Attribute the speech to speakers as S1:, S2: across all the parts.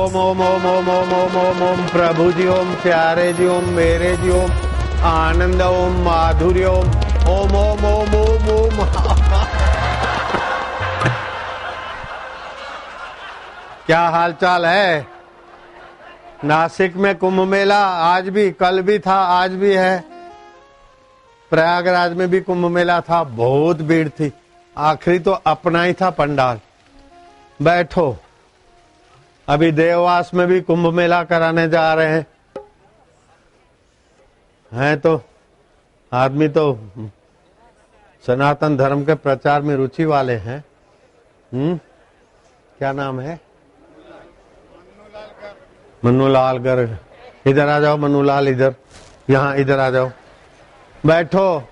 S1: ओम ओम ओम ओम ओम ओम ओम ओम प्रभु जी ओम, प्यारे जी ओम, मेरे जी ओम, आनंद ओम, माधुर्य ओम, ओम ओम ओम ओम ओम। क्या हालचाल है? नासिक में कुंभ मेला आज भी, कल भी था, आज भी है। प्रयागराज में भी कुंभ मेला था, बहुत भीड़ थी। आखिरी तो अपना ही था पंडाल। बैठो, अभी देववास में भी कुंभ मेला कराने जा रहे हैं तो आदमी तो सनातन धर्म के प्रचार में रुचि वाले हैं। क्या नाम है? मन्नूलाल गर्ग। इधर आ जाओ मन्नूलाल, इधर, यहाँ इधर आ जाओ, बैठो।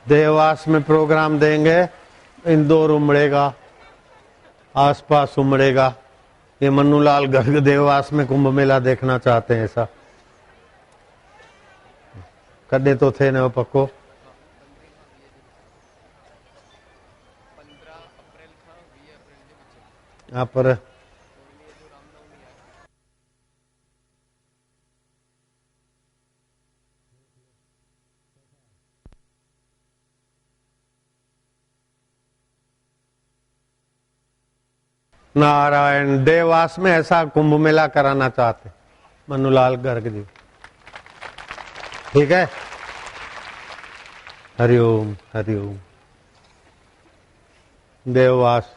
S1: देववास में प्रोग्राम देंगे, इंदौर उमड़ेगा, आसपास उमड़ेगा। ये मन्नूलाल गर्ग देववास में कुंभ मेला देखना चाहते हैं। ऐसा कदे तो थे न पक्को।
S2: 15 अप्रैल था, 20 अप्रैल के बच्चे
S1: यहाँ पर नारायण देववास में ऐसा कुंभ मेला कराना चाहते मन्नूलाल गर्ग जी। ठीक है, हरिओम हरिओम। देववास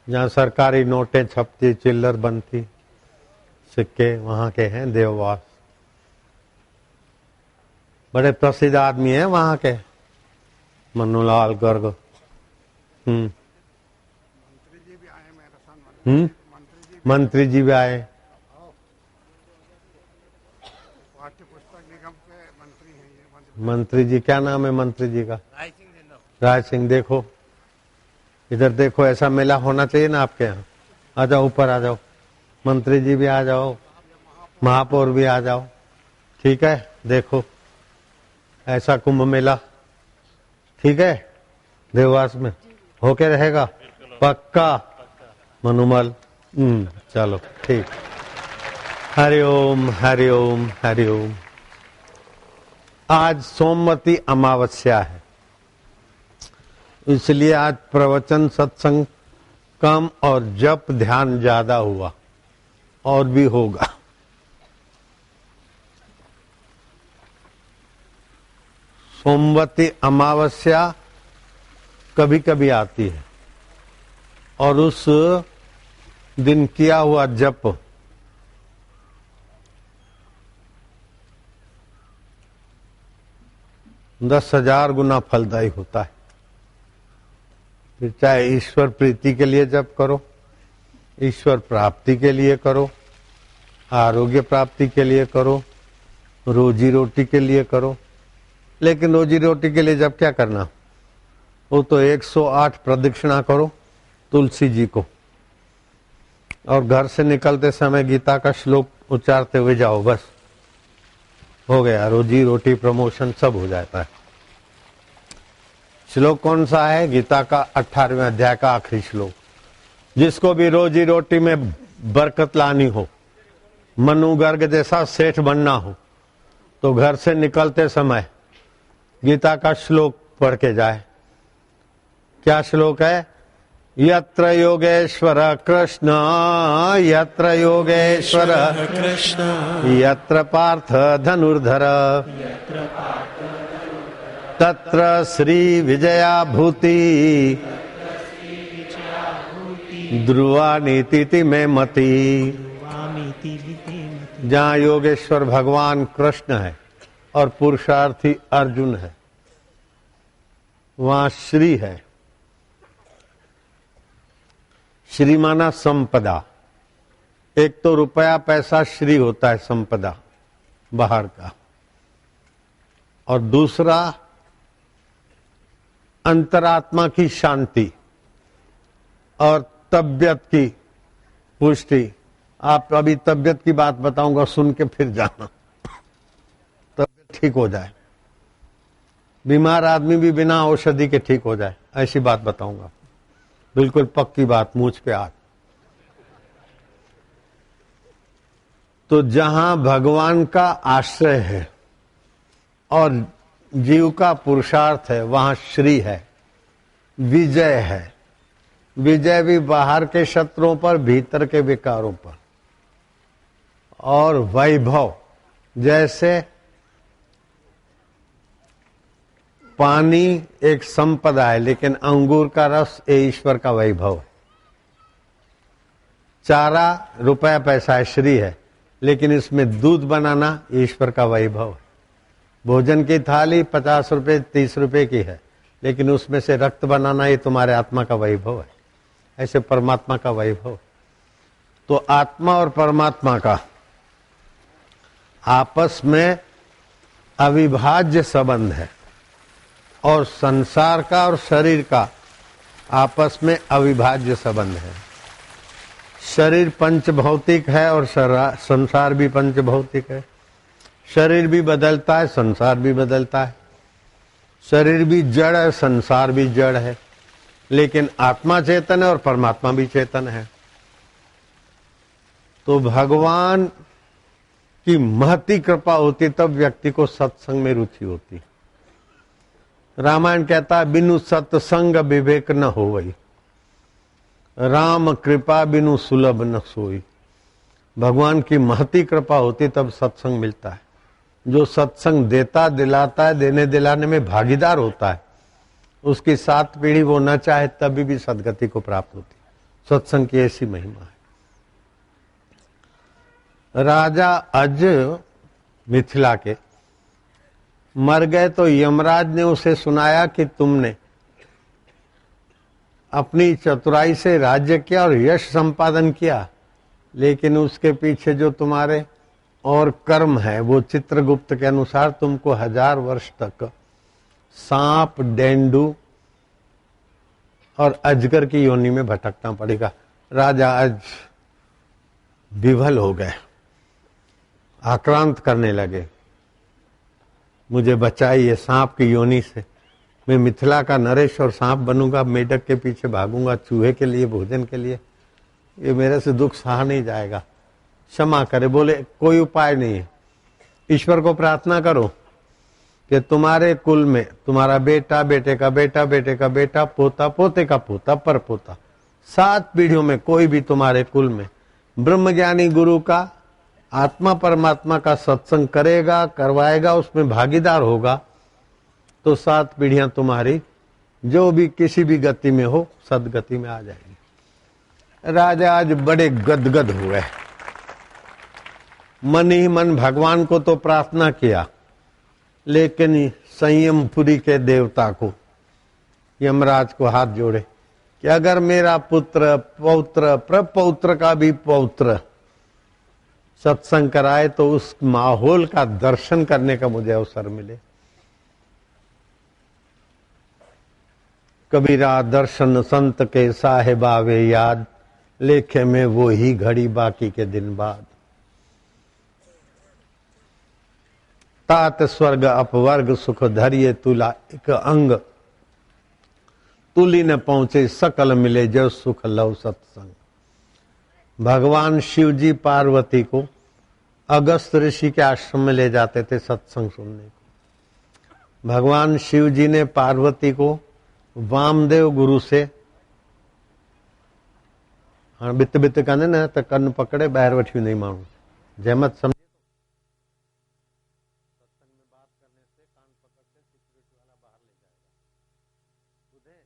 S1: जहाँ सरकारी नोटें छपती, चिल्लर बनती, सिक्के, वहां के हैं देववास। बड़े प्रसिद्ध आदमी हैं वहां के मन्नूलाल गर्ग। मंत्री जी भी आए।
S3: पाठ्य पुस्तक निगम के मंत्री हैं ये।
S1: मंत्री जी, क्या नाम है मंत्री जी का? राय सिंह। देखो इधर देखो, ऐसा मेला होना चाहिए ना आपके यहाँ। आ जाओ, ऊपर आ जाओ, मंत्री जी भी आ जाओ, महापौर भी आ जाओ। ठीक है, देखो ऐसा कुंभ मेला, ठीक है, देववास में होके रहेगा पक्का। मनुमल, चलो ठीक। हरिओम हरिओम हरिओम। आज सोमवती अमावस्या है, इसलिए आज प्रवचन सत्संग कम और जप ध्यान ज्यादा हुआ, और भी होगा। सोमवती अमावस्या कभी कभी आती है, और उस दिन किया हुआ जप 10,000 गुना फलदायी होता है। फिर चाहे ईश्वर प्रीति के लिए जप करो, ईश्वर प्राप्ति के लिए करो, आरोग्य प्राप्ति के लिए करो, रोजी रोटी के लिए करो। लेकिन रोजी रोटी के लिए जब क्या करना, वो तो 108 प्रदक्षिणा करो तुलसी जी को, और घर से निकलते समय गीता का श्लोक उच्चारते हुए जाओ, बस हो गया। रोजी रोटी प्रमोशन सब हो जाता है। श्लोक कौन सा है? गीता का 18वें अध्याय का आखिरी श्लोक। जिसको भी रोजी रोटी में बरकत लानी हो, मनु गर्ग जैसा सेठ बनना हो, तो घर से निकलते समय गीता का श्लोक पढ़ के जाए। क्या श्लोक है? यत्र योगेश्वर कृष्ण, यत्र योगेश्वर
S4: कृष्ण,
S1: यत्र पार्थ धनुर्धर, तत्र श्री विजया भूति, ध्रुवा नीति में मति। जहाँ योगेश्वर भगवान कृष्ण है और पुरुषार्थी अर्जुन है, वहाँ श्री है। श्री माना संपदा। एक तो रुपया पैसा श्री होता है, संपदा बाहर का, और दूसरा अंतरात्मा की शांति और तबियत की पुष्टि। आप अभी तबियत की बात बताऊंगा, सुन के फिर जाना, तबियत ठीक हो जाए। बीमार आदमी भी बिना औषधि के ठीक हो जाए, ऐसी बात बताऊंगा। बिल्कुल पक्की बात, मुझ पे आज। तो जहां भगवान का आश्रय है और जीव का पुरुषार्थ है, वहां श्री है, विजय है। विजय भी बाहर के शत्रुओं पर, भीतर के विकारों पर। और वैभव, जैसे पानी एक संपदा है, लेकिन अंगूर का रस ये ईश्वर का वैभव है। चारा रुपया पैसा है, श्री है, लेकिन इसमें दूध बनाना ईश्वर का वैभव है। भोजन की थाली 50 रुपए 30 रुपए की है, लेकिन उसमें से रक्त बनाना ये तुम्हारे आत्मा का वैभव है। ऐसे परमात्मा का वैभव। तो आत्मा और परमात्मा का आपस में अविभाज्य संबंध है, और संसार का और शरीर का आपस में अविभाज्य संबंध है। शरीर पंच भौतिक है और संसार भी पंच भौतिक है। शरीर भी बदलता है, संसार भी बदलता है। शरीर भी जड़ है, संसार भी जड़ है, लेकिन आत्मा चेतन है और परमात्मा भी चेतन है। तो भगवान की महती कृपा होती तब व्यक्ति को सत्संग में रुचि होती। रामायण कहता है, बिनु सत्संग विवेक न होवई, राम कृपा बिनु सुलभ न सोई। भगवान की महती कृपा होती तब सत्संग मिलता है। जो सत्संग देता दिलाता है, देने दिलाने में भागीदार होता है, उसकी 7 पीढ़ी वो न चाहे तभी भी सदगति को प्राप्त होती। सत्संग की ऐसी महिमा है। राजा अज मिथिला के मर गए तो यमराज ने उसे सुनाया कि तुमने अपनी चतुराई से राज्य किया और यश संपादन किया, लेकिन उसके पीछे जो तुम्हारे और कर्म है वो चित्रगुप्त के अनुसार तुमको 1000 वर्ष तक सांप, डेंडू और अजगर की योनि में भटकना पड़ेगा। राजा आज विभल हो गए, आक्रांत करने लगे, मुझे बचाइए सांप की योनि से। मैं मिथिला का नरेश और सांप बनूंगा, मेढक के पीछे भागूंगा चूहे के लिए, भोजन के लिए। ये मेरे से दुख सहा नहीं जाएगा, क्षमा करे। बोले कोई उपाय नहीं है, ईश्वर को प्रार्थना करो कि तुम्हारे कुल में तुम्हारा बेटा, बेटे का बेटा, बेटे का बेटा, पोता, पोते का पोता, पर पोता, 7 पीढ़ियों में कोई भी तुम्हारे कुल में ब्रह्मज्ञानी गुरु का, आत्मा परमात्मा का सत्संग करेगा, करवाएगा, उसमें भागीदार होगा, तो 7 पीढ़ियां तुम्हारी जो भी किसी भी गति में हो सदगति में आ जाएगी। राजा आज बड़े गदगद हुए, मन ही मन भगवान को तो प्रार्थना किया, लेकिन संयमपुरी के देवता को, यमराज को हाथ जोड़े कि अगर मेरा पुत्र, पौत्र, प्रपौत्र का भी पौत्र सत्संग कराए तो उस माहौल का दर्शन करने का मुझे अवसर मिले। कबीरा दर्शन संत के साहेबावे याद, लेखे में वो ही घड़ी बाकी के दिन बाद। तात स्वर्ग अपवर्ग सुख धरिए तुला एक अंग, तुली न पहुंचे सकल मिले जो सुख लव सत्संग। भगवान शिव जी पार्वती को अगस्त ऋषि के आश्रम में ले जाते थे सत्संग सुनने को। भगवान शिव जी ने पार्वती को वामदेव गुरु से, हाँ बित बित कहने न तो कन्न पकड़े बैर वठी नहीं मानू, जहमत समझे सत्संग में बात करने से कान पकड़ते सिक्योरिटी वाला बाहर ले जाएगा। बुझे,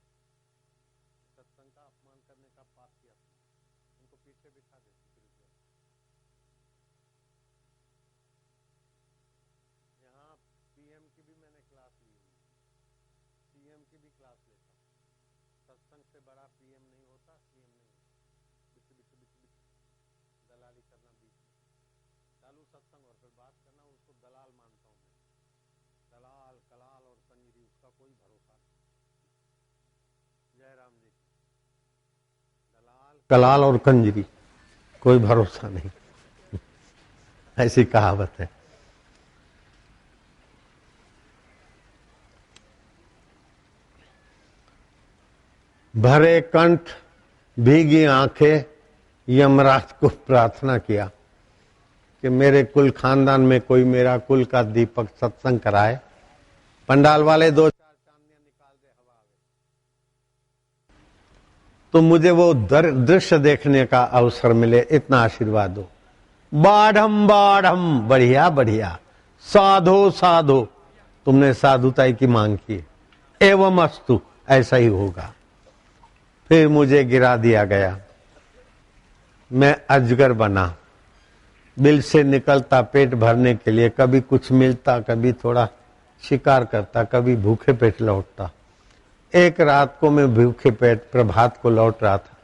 S1: सत्संग का अपमान करने का पाप किया, उनको पीछे बिठा दे सिक्योरिटी वाला। यहाँ पीएम की भी मैंने क्लास ली हुई, सीएम की भी क्लास लेता हूँ। सत्संग से बड़ा पीएम नहीं होता, सीएम नहीं होता। बिच बिच बिच बिच दलाली करना, बीच में चालू सत्संग और फिर बात करना, उसको दलाल मानता हूँ मैं। दलाल, कलाल और कंजरी, उसका कोई भरोसा नहीं। जय राम जी। दलाल, कलाल और कंजरी, कोई भरोसा नहीं। ऐसी कहावत है। भरे कंठ, भीगी आंखें, यमराज को प्रार्थना किया कि मेरे कुल खानदान में कोई मेरा कुल का दीपक सत्संग कराए, पंडाल वाले 2-4 चांदियां निकाल दे हवा में, तो मुझे वो दृश्य देखने का अवसर मिले, इतना आशीर्वाद दो। बाढ़म बाढ़म, बढ़िया बढ़िया, साधो साधो, तुमने साधुताई की मांग की, एवं अस्तु, ऐसा ही होगा। फिर मुझे गिरा दिया गया, मैं अजगर बना, बिल से निकलता पेट भरने के लिए, कभी कुछ मिलता, कभी थोड़ा शिकार करता, कभी भूखे पेट लौटता। एक रात को मैं भूखे पेट प्रभात को लौट रहा था,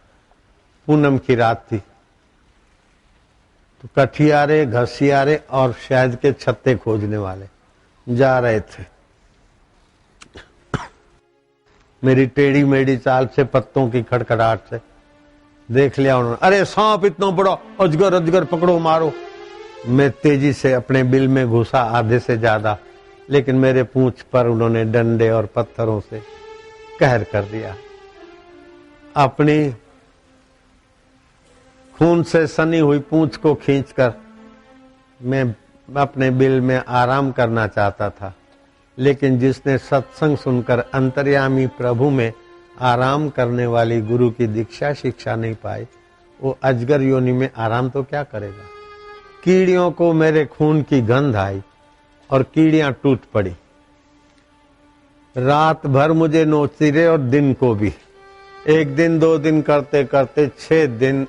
S1: पूनम की रात थी, तो कठियारे, घसियारे और शहद के छत्ते खोजने वाले जा रहे थे। मेरी टेढ़ी मेढ़ी चाल से, पत्तों की खड़खड़ाहट से देख लिया उन्होंने, अरे सांप इतना बड़ा, अजगर अजगर पकड़ो मारो। मैं तेजी से अपने बिल में घुसा, आधे से ज्यादा, लेकिन मेरे पूंछ पर उन्होंने डंडे और पत्थरों से कहर कर दिया। अपनी खून से सनी हुई पूंछ को खींचकर मैं अपने बिल में आराम करना चाहता था, लेकिन जिसने सत्संग सुनकर अंतर्यामी प्रभु में आराम करने वाली गुरु की दीक्षा शिक्षा नहीं पाई, वो अजगर योनि में आराम तो क्या करेगा। कीड़ियों को मेरे खून की गंध आई और कीड़ियां टूट पड़ी। रात भर मुझे नोचती रहे और दिन को भी, 1 दिन 2 दिन करते करते 6 दिन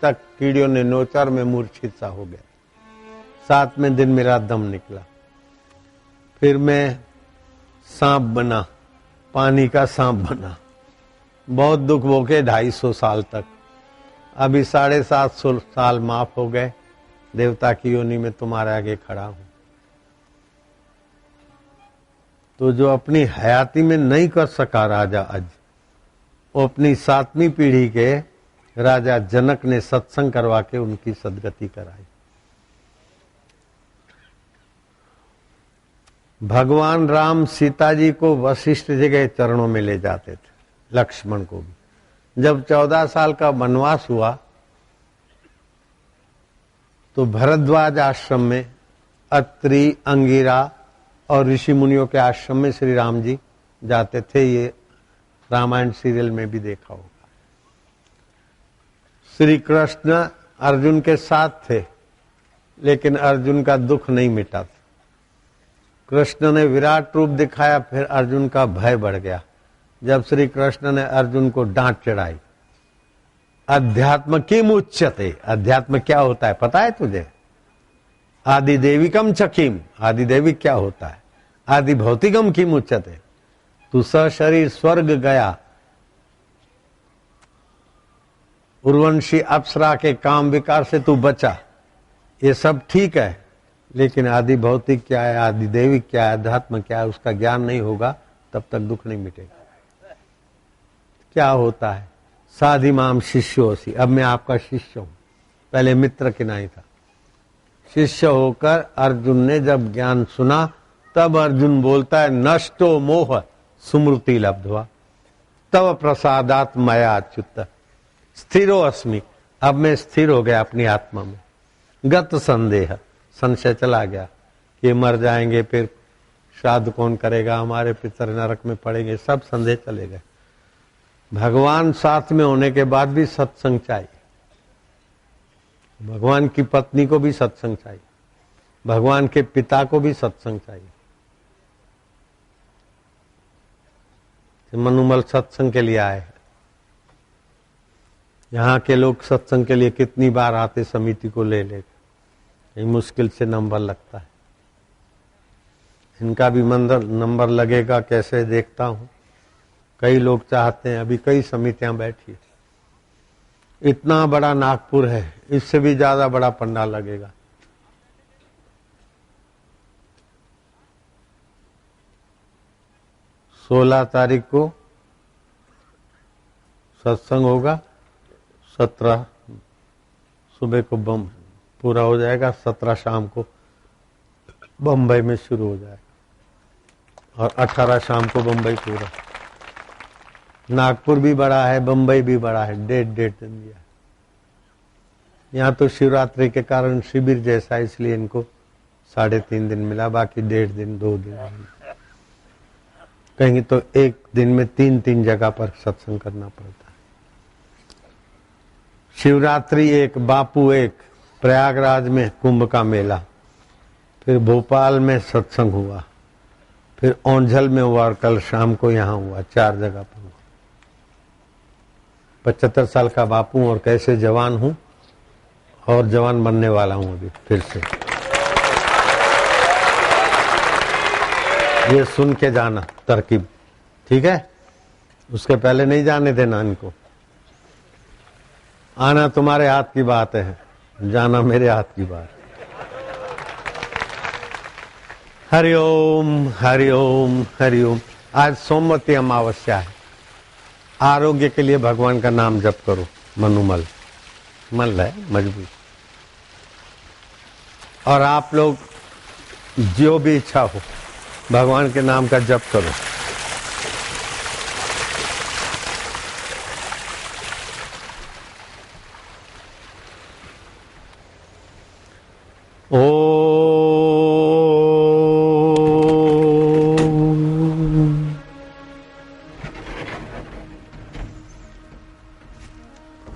S1: तक कीड़ियों ने नोचा और मैं मूर्छित सा हो गया। 7वें दिन मेरा दम निकला। फिर मैं सांप बना, पानी का सांप बना, बहुत दुख भोगे 250 साल तक। अभी 750 साल माफ हो गए, देवता की योनि में तुम्हारे आगे खड़ा हूं। तो जो अपनी हयाती में नहीं कर सका राजा आज, वो अपनी 7वीं पीढ़ी के राजा जनक ने सत्संग करवा के उनकी सदगति कराई। भगवान राम सीता जी को वशिष्ठ जी के चरणों में ले जाते थे, लक्ष्मण को भी। जब 14 साल का वनवास हुआ तो भरद्वाज आश्रम में, अत्रि, अंगिरा और ऋषि मुनियों के आश्रम में श्री राम जी जाते थे। ये रामायण सीरियल में भी देखा होगा। श्री कृष्ण अर्जुन के साथ थे, लेकिन अर्जुन का दुख नहीं मिटा था। कृष्ण ने विराट रूप दिखाया, फिर अर्जुन का भय बढ़ गया जब श्री कृष्ण ने अर्जुन को डांट चढ़ाई। अध्यात्म किम उच्यते, अध्यात्म क्या होता है पता है तुझे? आदि देविकम चकीम, आदि देविक क्या होता है? आदि भौतिकम किम उच्यते, तू सशरीर स्वर्ग गया, उर्वंशी अप्सरा के काम विकार से तू बचा, ये सब ठीक है, लेकिन आदि भौतिक क्या है, आदि देविक क्या है, अध्यात्म क्या है, उसका ज्ञान नहीं होगा तब तक दुख नहीं मिटेगा। क्या होता है? साधि माम शिष्योसी, अब मैं आपका शिष्य हूं, पहले मित्र के नहीं था। शिष्य होकर अर्जुन ने जब ज्ञान सुना, तब अर्जुन बोलता है, नष्टो मोह सुमृति लब्ध्वा तव प्रसादात मया अच्युत स्थिरो अस्मि, अब मैं स्थिर हो गया अपनी आत्मा में। गत संदेह, संशय चला गया कि मर जाएंगे, फिर श्राद्ध कौन करेगा, हमारे पितर नरक में पड़ेंगे, सब संदेह चले गए। भगवान साथ में होने के बाद भी सत्संग चाहिए, भगवान की पत्नी को भी सत्संग चाहिए, भगवान के पिता को भी सत्संग चाहिए। मनुमल सत्संग के लिए आए, यहाँ के लोग सत्संग के लिए कितनी बार आते समिति को ले लेकर, मुश्किल से नंबर लगता है। इनका भी नंबर लगेगा कैसे देखता हूँ। कई लोग चाहते हैं, अभी कई समितियां बैठी है, इतना बड़ा नागपुर है, इससे भी ज्यादा बड़ा पंडाल लगेगा। सोलह तारीख को सत्संग होगा, 17 सुबह को बम पूरा हो जाएगा, 17 शाम को बम्बई में शुरू हो जाएगा और 18 शाम को बम्बई पूरा। नागपुर भी बड़ा है, बम्बई भी बड़ा है, डेढ़ दिन दिया। यहाँ तो शिवरात्रि के कारण शिविर जैसा, इसलिए इनको 3.5 दिन मिला, बाकी 1.5 दिन 2 दिन। कहीं तो एक दिन में 3 जगह पर सत्संग करना पड़ता है। शिवरात्रि एक, बापू एक, प्रयागराज में कुंभ का मेला, फिर भोपाल में सत्संग हुआ, फिर ओंझल में हुआ और कल शाम को यहाँ हुआ। 4 जगह पर हुआ। 75 साल का बापू और कैसे जवान हूं और जवान बनने वाला हूं अभी फिर से। ये सुन के जाना तरकीब, ठीक है? उसके पहले नहीं जाने देना इनको। आना तुम्हारे हाथ की बात है, जाना मेरे हाथ की बात। हरिओम हरिओम हरिओम। आज सोमवती अमावस्या है। आरोग्य के लिए भगवान का नाम जप करो। मनुमल मल है मजबूत। और आप लोग जो भी इच्छा हो भगवान के नाम का जप करो।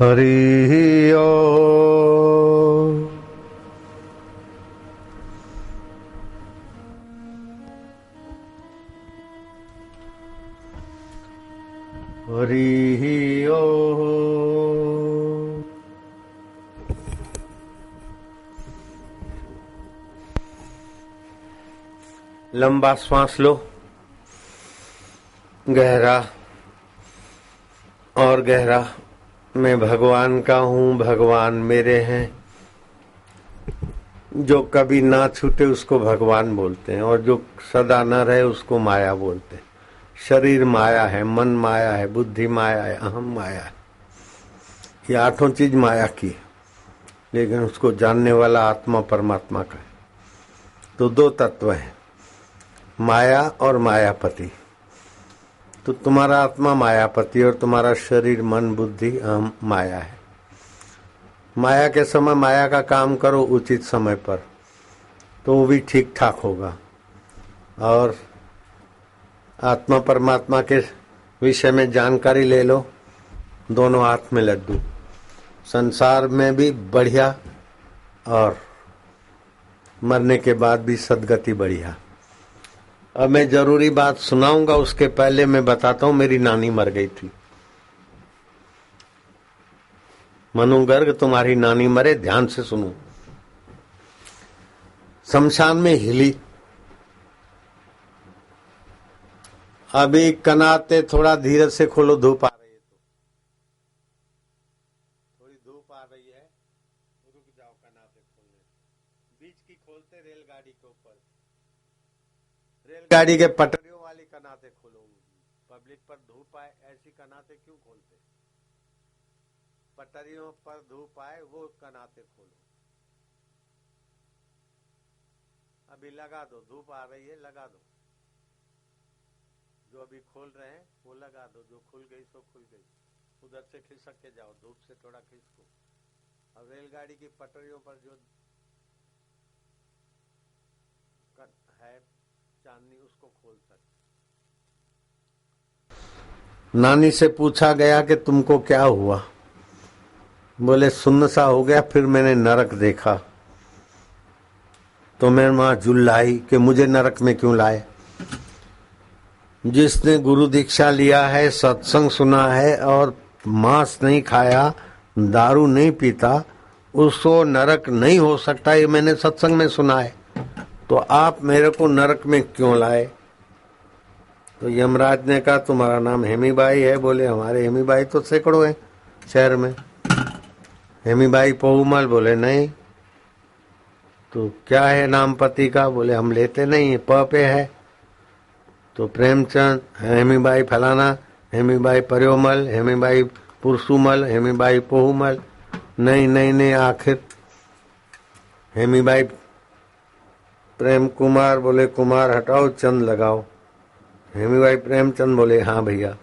S1: हरि ओम। हरि ओम। लंबा श्वास लो, गहरा और गहरा। मैं भगवान का हूँ, भगवान मेरे हैं। जो कभी ना छूटे उसको भगवान बोलते हैं, और जो सदा न रहे उसको माया बोलते हैं। शरीर माया है, मन माया है, बुद्धि माया है, अहम माया है। ये 8 चीज माया की है, लेकिन उसको जानने वाला आत्मा परमात्मा का है। तो 2 तत्व है, माया और मायापति। तो तुम्हारा आत्मा मायापति और तुम्हारा शरीर मन बुद्धि अहम माया है। माया के समय माया का काम करो उचित समय पर, तो वो भी ठीक ठाक होगा। और आत्मा परमात्मा के विषय में जानकारी ले लो, दोनों हाथ में लड्डू। संसार में भी बढ़िया और मरने के बाद भी सदगति बढ़िया। अब मैं जरूरी बात सुनाऊंगा, उसके पहले मैं बताता हूं मेरी नानी मर गई थी। मनु गर्ग तुम्हारी नानी मरे, ध्यान से सुनो। शमशान में हिली। अभी कनाते थोड़ा धीरे से खोलो, धूप आ रही है तो थोड़ी धूप आ रही है, रुक जाओ कनाते खोलने। बीच की खोलते रेलगाड़ी के ऊपर, रेलगाड़ी के पटरियों वाली कनाते खोलो। पब्लिक पर धूप आए ऐसी कनाते क्यों खोलते? पटरियों पर धूप आए वो कनाते खोलो। अभी लगा दो, धूप आ रही है, लगा दो। जो अभी खोल रहे हैं वो लगा दो। जो खुल गई सो खुल गई। उधर से खिसक के जाओ, धूप से थोड़ा खिसको। अब रेलगाड़ी की पटरियों पर जो है चांदनी, उसको खोल सकते। नानी से पूछा गया कि तुमको क्या हुआ? बोले सुन्न सा हो गया, फिर मैंने नरक देखा तो मैं वहां जुल्लाई कि मुझे नरक में क्यों लाए। जिसने गुरु दीक्षा लिया है, सत्संग सुना है और मांस नहीं खाया, दारू नहीं पीता, उसको नरक नहीं हो सकता। ये मैंने सत्संग में सुना है। तो आप मेरे को नरक में क्यों लाए? तो यमराज ने कहा तुम्हारा नाम हेमीबाई है। बोले हमारे हेमीबाई तो सैकड़ों है शहर में। हेमीबाई पोहुमल। बोले नहीं। तो क्या है नाम पति का? बोले हम लेते नहीं, प पे है। तो प्रेमचंद, हेमीबाई फलाना, हेमीबाई पर्योमल, हेमीबाई पुरसुमल, हेमीबाई पोहुमल। नहीं नहीं नहीं, आखिर हेमीबाई प्रेम कुमार। बोले कुमार हटाओ, चंद लगाओ। हेमीबाई प्रेमचंद। बोले हाँ भैया।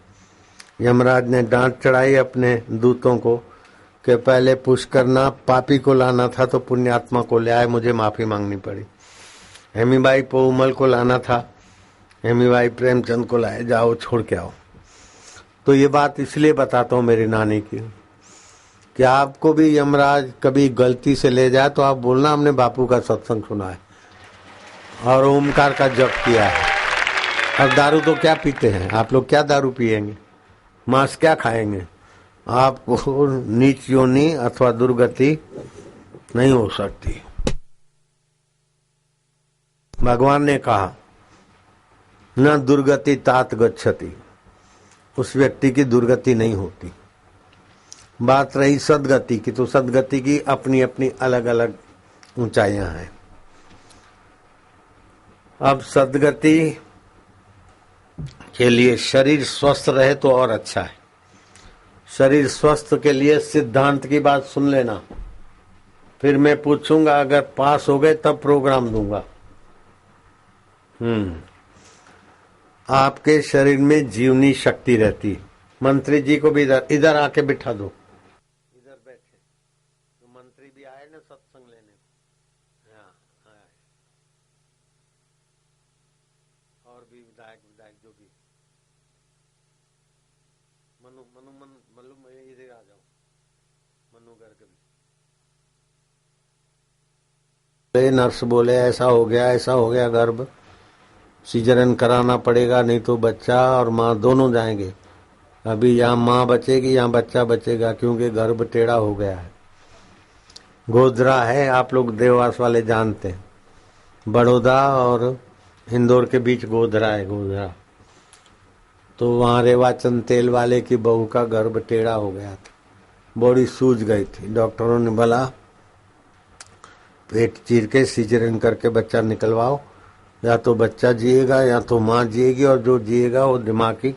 S1: यमराज ने डांट चढ़ाई अपने दूतों को कि पहले पुश करना पापी को लाना था तो पुण्यात्मा को ले आए, मुझे माफी मांगनी पड़ी। हेमीबाई पोमल को लाना था, हेमीबाई प्रेमचंद को लाए, जाओ छोड़ के आओ। तो ये बात इसलिए बताता हूँ मेरी नानी की कि आपको भी यमराज कभी गलती से ले जाए तो आप बोलना हमने बापू का सत्संग सुना है और ओमकार का जप किया है। और दारू तो क्या पीते हैं आप लोग, क्या दारू पिएंगे, मांस क्या खाएंगे, आपको नीच योनि अथवा दुर्गति नहीं हो सकती। भगवान ने कहा न दुर्गति तात गच्छति, उस व्यक्ति की दुर्गति नहीं होती। बात रही सदगति की, तो सदगति की अपनी अपनी अलग अलग ऊंचाइयां हैं। अब सदगति के लिए शरीर स्वस्थ रहे तो और अच्छा है। शरीर स्वस्थ के लिए सिद्धांत की बात सुन लेना, फिर मैं पूछूंगा, अगर पास हो गए तब प्रोग्राम दूंगा। आपके शरीर में जीवनी शक्ति रहती। मंत्री जी को भी इधर आके बिठा दो, इधर बैठे, तो मंत्री भी आए ना सत्संग लेने को। हाँ, और भी विधायक जो भी मनु इधर आ जाओ, मनु गर्ग भी। नर्स बोले ऐसा हो गया गर्भ, सीजरन कराना पड़ेगा, नहीं तो बच्चा और माँ दोनों जाएंगे। अभी यहाँ माँ बचेगी, यहाँ बच्चा बचेगा, क्योंकि गर्भ टेढ़ा हो गया है। गोधरा है, आप लोग देवास वाले जानते हैं, बड़ौदा और इंदौर के बीच गोधरा है, गोधरा। तो वहाँ रेवाचंद तेल वाले की बहू का गर्भ टेढ़ा हो गया था, बॉडी सूज गई थी। डॉक्टरों ने बोला पेट चीर के सीजरन करके बच्चा निकलवाओ, या तो बच्चा जिएगा या तो माँ जिएगी, और जो जिएगा वो दिमागी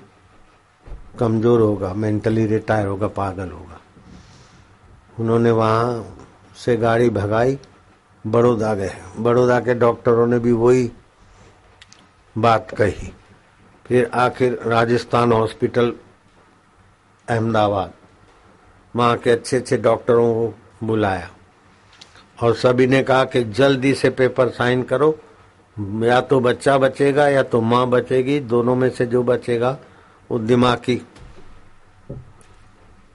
S1: कमजोर होगा, मेंटली रिटायर होगा, पागल होगा। उन्होंने वहाँ से गाड़ी भगाई, बड़ौदा गए। बड़ौदा के डॉक्टरों ने भी वही बात कही। फिर आखिर राजस्थान हॉस्पिटल अहमदाबाद, वहाँ के अच्छे अच्छे डॉक्टरों को बुलाया और सभी ने कहा कि जल्दी से पेपर साइन करो, या तो बच्चा बचेगा या तो माँ बचेगी, दोनों में से जो बचेगा वो दिमागी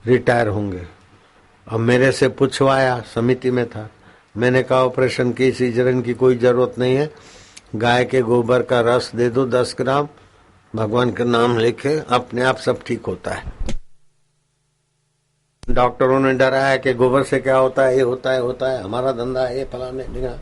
S1: रिटायर होंगे। अब मेरे से पूछवाया, समिति में था, मैंने कहा ऑपरेशन की सीजरन की कोई जरूरत नहीं है, गाय के गोबर का रस दे दो 10 ग्राम, भगवान का नाम लेके अपने आप सब ठीक होता है। डॉक्टरों ने डराया कि गोबर से क्या होता है, ये होता है हमारा धंधा है, फलाने ढिंगा।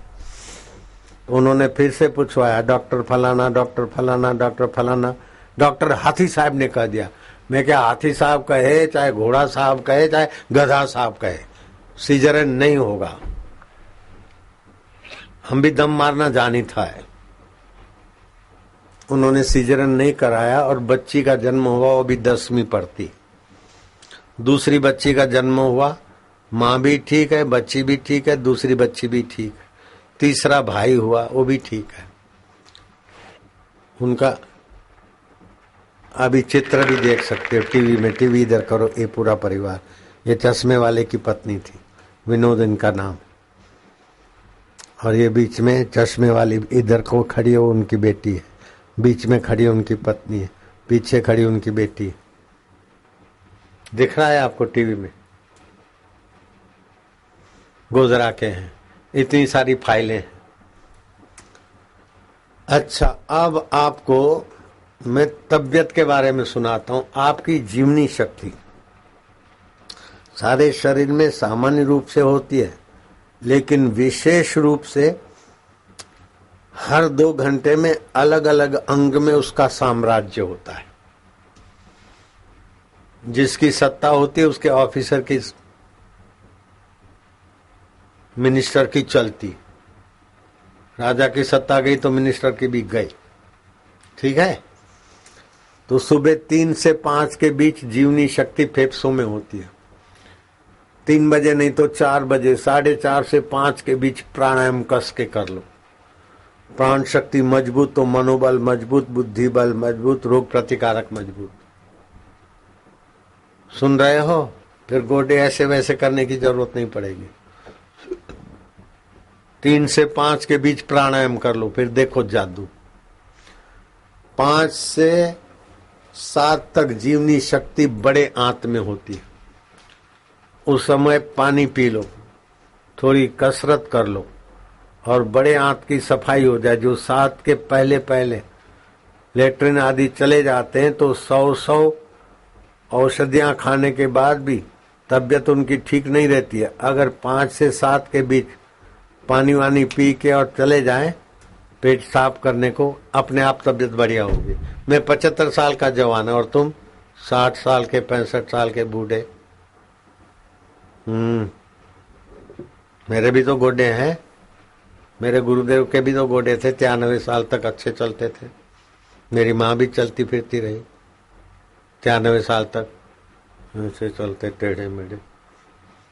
S1: उन्होंने फिर से पूछवाया, डॉक्टर फलाना, डॉक्टर फलाना, डॉक्टर फलाना। डॉक्टर हाथी साहब ने कह दिया। मैं क्या, हाथी साहब कहे चाहे घोड़ा साहब कहे चाहे गधा साहब कहे, सीजरन नहीं होगा। हम भी दम मारना जानी था। उन्होंने सीजरन नहीं कराया और बच्ची का जन्म हुआ, वो भी 10वीं पढ़ती। दूसरी बच्ची का जन्म हुआ, माँ भी ठीक है, बच्ची भी ठीक है, दूसरी बच्ची भी ठीक है। तीसरा भाई हुआ, वो भी ठीक है। उनका अभी चित्र भी देख सकते हो टीवी में, टीवी इधर करो, ये पूरा परिवार। ये चश्मे वाले की पत्नी थी, विनोद इनका नाम, और ये बीच में चश्मे वाली इधर को खड़ी है, उनकी बेटी है, बीच में खड़ी उनकी पत्नी है, पीछे खड़ी उनकी बेटी है। दिख रहा है आपको टीवी में? गोजरा के हैं, इतनी सारी फाइलें हैं। अच्छा, अब आपको मैं तबियत के बारे में सुनाता हूं। आपकी जीवनी शक्ति सारे शरीर में सामान्य रूप से होती है, लेकिन विशेष रूप से हर 2 घंटे में अलग अलग अंग में उसका साम्राज्य होता है। जिसकी सत्ता होती है उसके ऑफिसर की, मिनिस्टर की चलती। राजा की सत्ता गई तो मिनिस्टर की भी गई, ठीक है। तो सुबह 3 से 5 के बीच जीवनी शक्ति फेफड़ों में होती है। 3 बजे नहीं तो 4 बजे, 4:30 से 5 के बीच प्राणायाम कस के कर लो। प्राण शक्ति मजबूत तो मनोबल मजबूत, बुद्धि बल मजबूत, रोग प्रतिकारक मजबूत। सुन रहे हो? फिर गोडे ऐसे वैसे करने की जरूरत नहीं पड़ेगी। 3 से 5 के बीच प्राणायाम कर लो, फिर देखो जादू। 5 से 7 तक जीवनी शक्ति बड़े आंत में होती है। उस समय पानी पी लो, थोड़ी कसरत कर लो और बड़े आंत की सफाई हो जाए। जो 7 के पहले पहले लेटरिन आदि चले जाते हैं तो 100 औषधियां खाने के बाद भी तबीयत उनकी ठीक नहीं रहती है। अगर 5 से 7 के बीच पानी वानी पी के और चले जाएं पेट साफ करने को, अपने आप तबीयत बढ़िया होगी। मैं 75 साल का जवान है और तुम 60 साल के 65 साल के बूढ़े। मेरे भी तो गोडे हैं, मेरे गुरुदेव के भी तो गोडे थे। 93 साल तक अच्छे चलते थे। मेरी माँ भी चलती फिरती रही 93 साल तक, ऐसे चलते टेढ़े मेढ़े।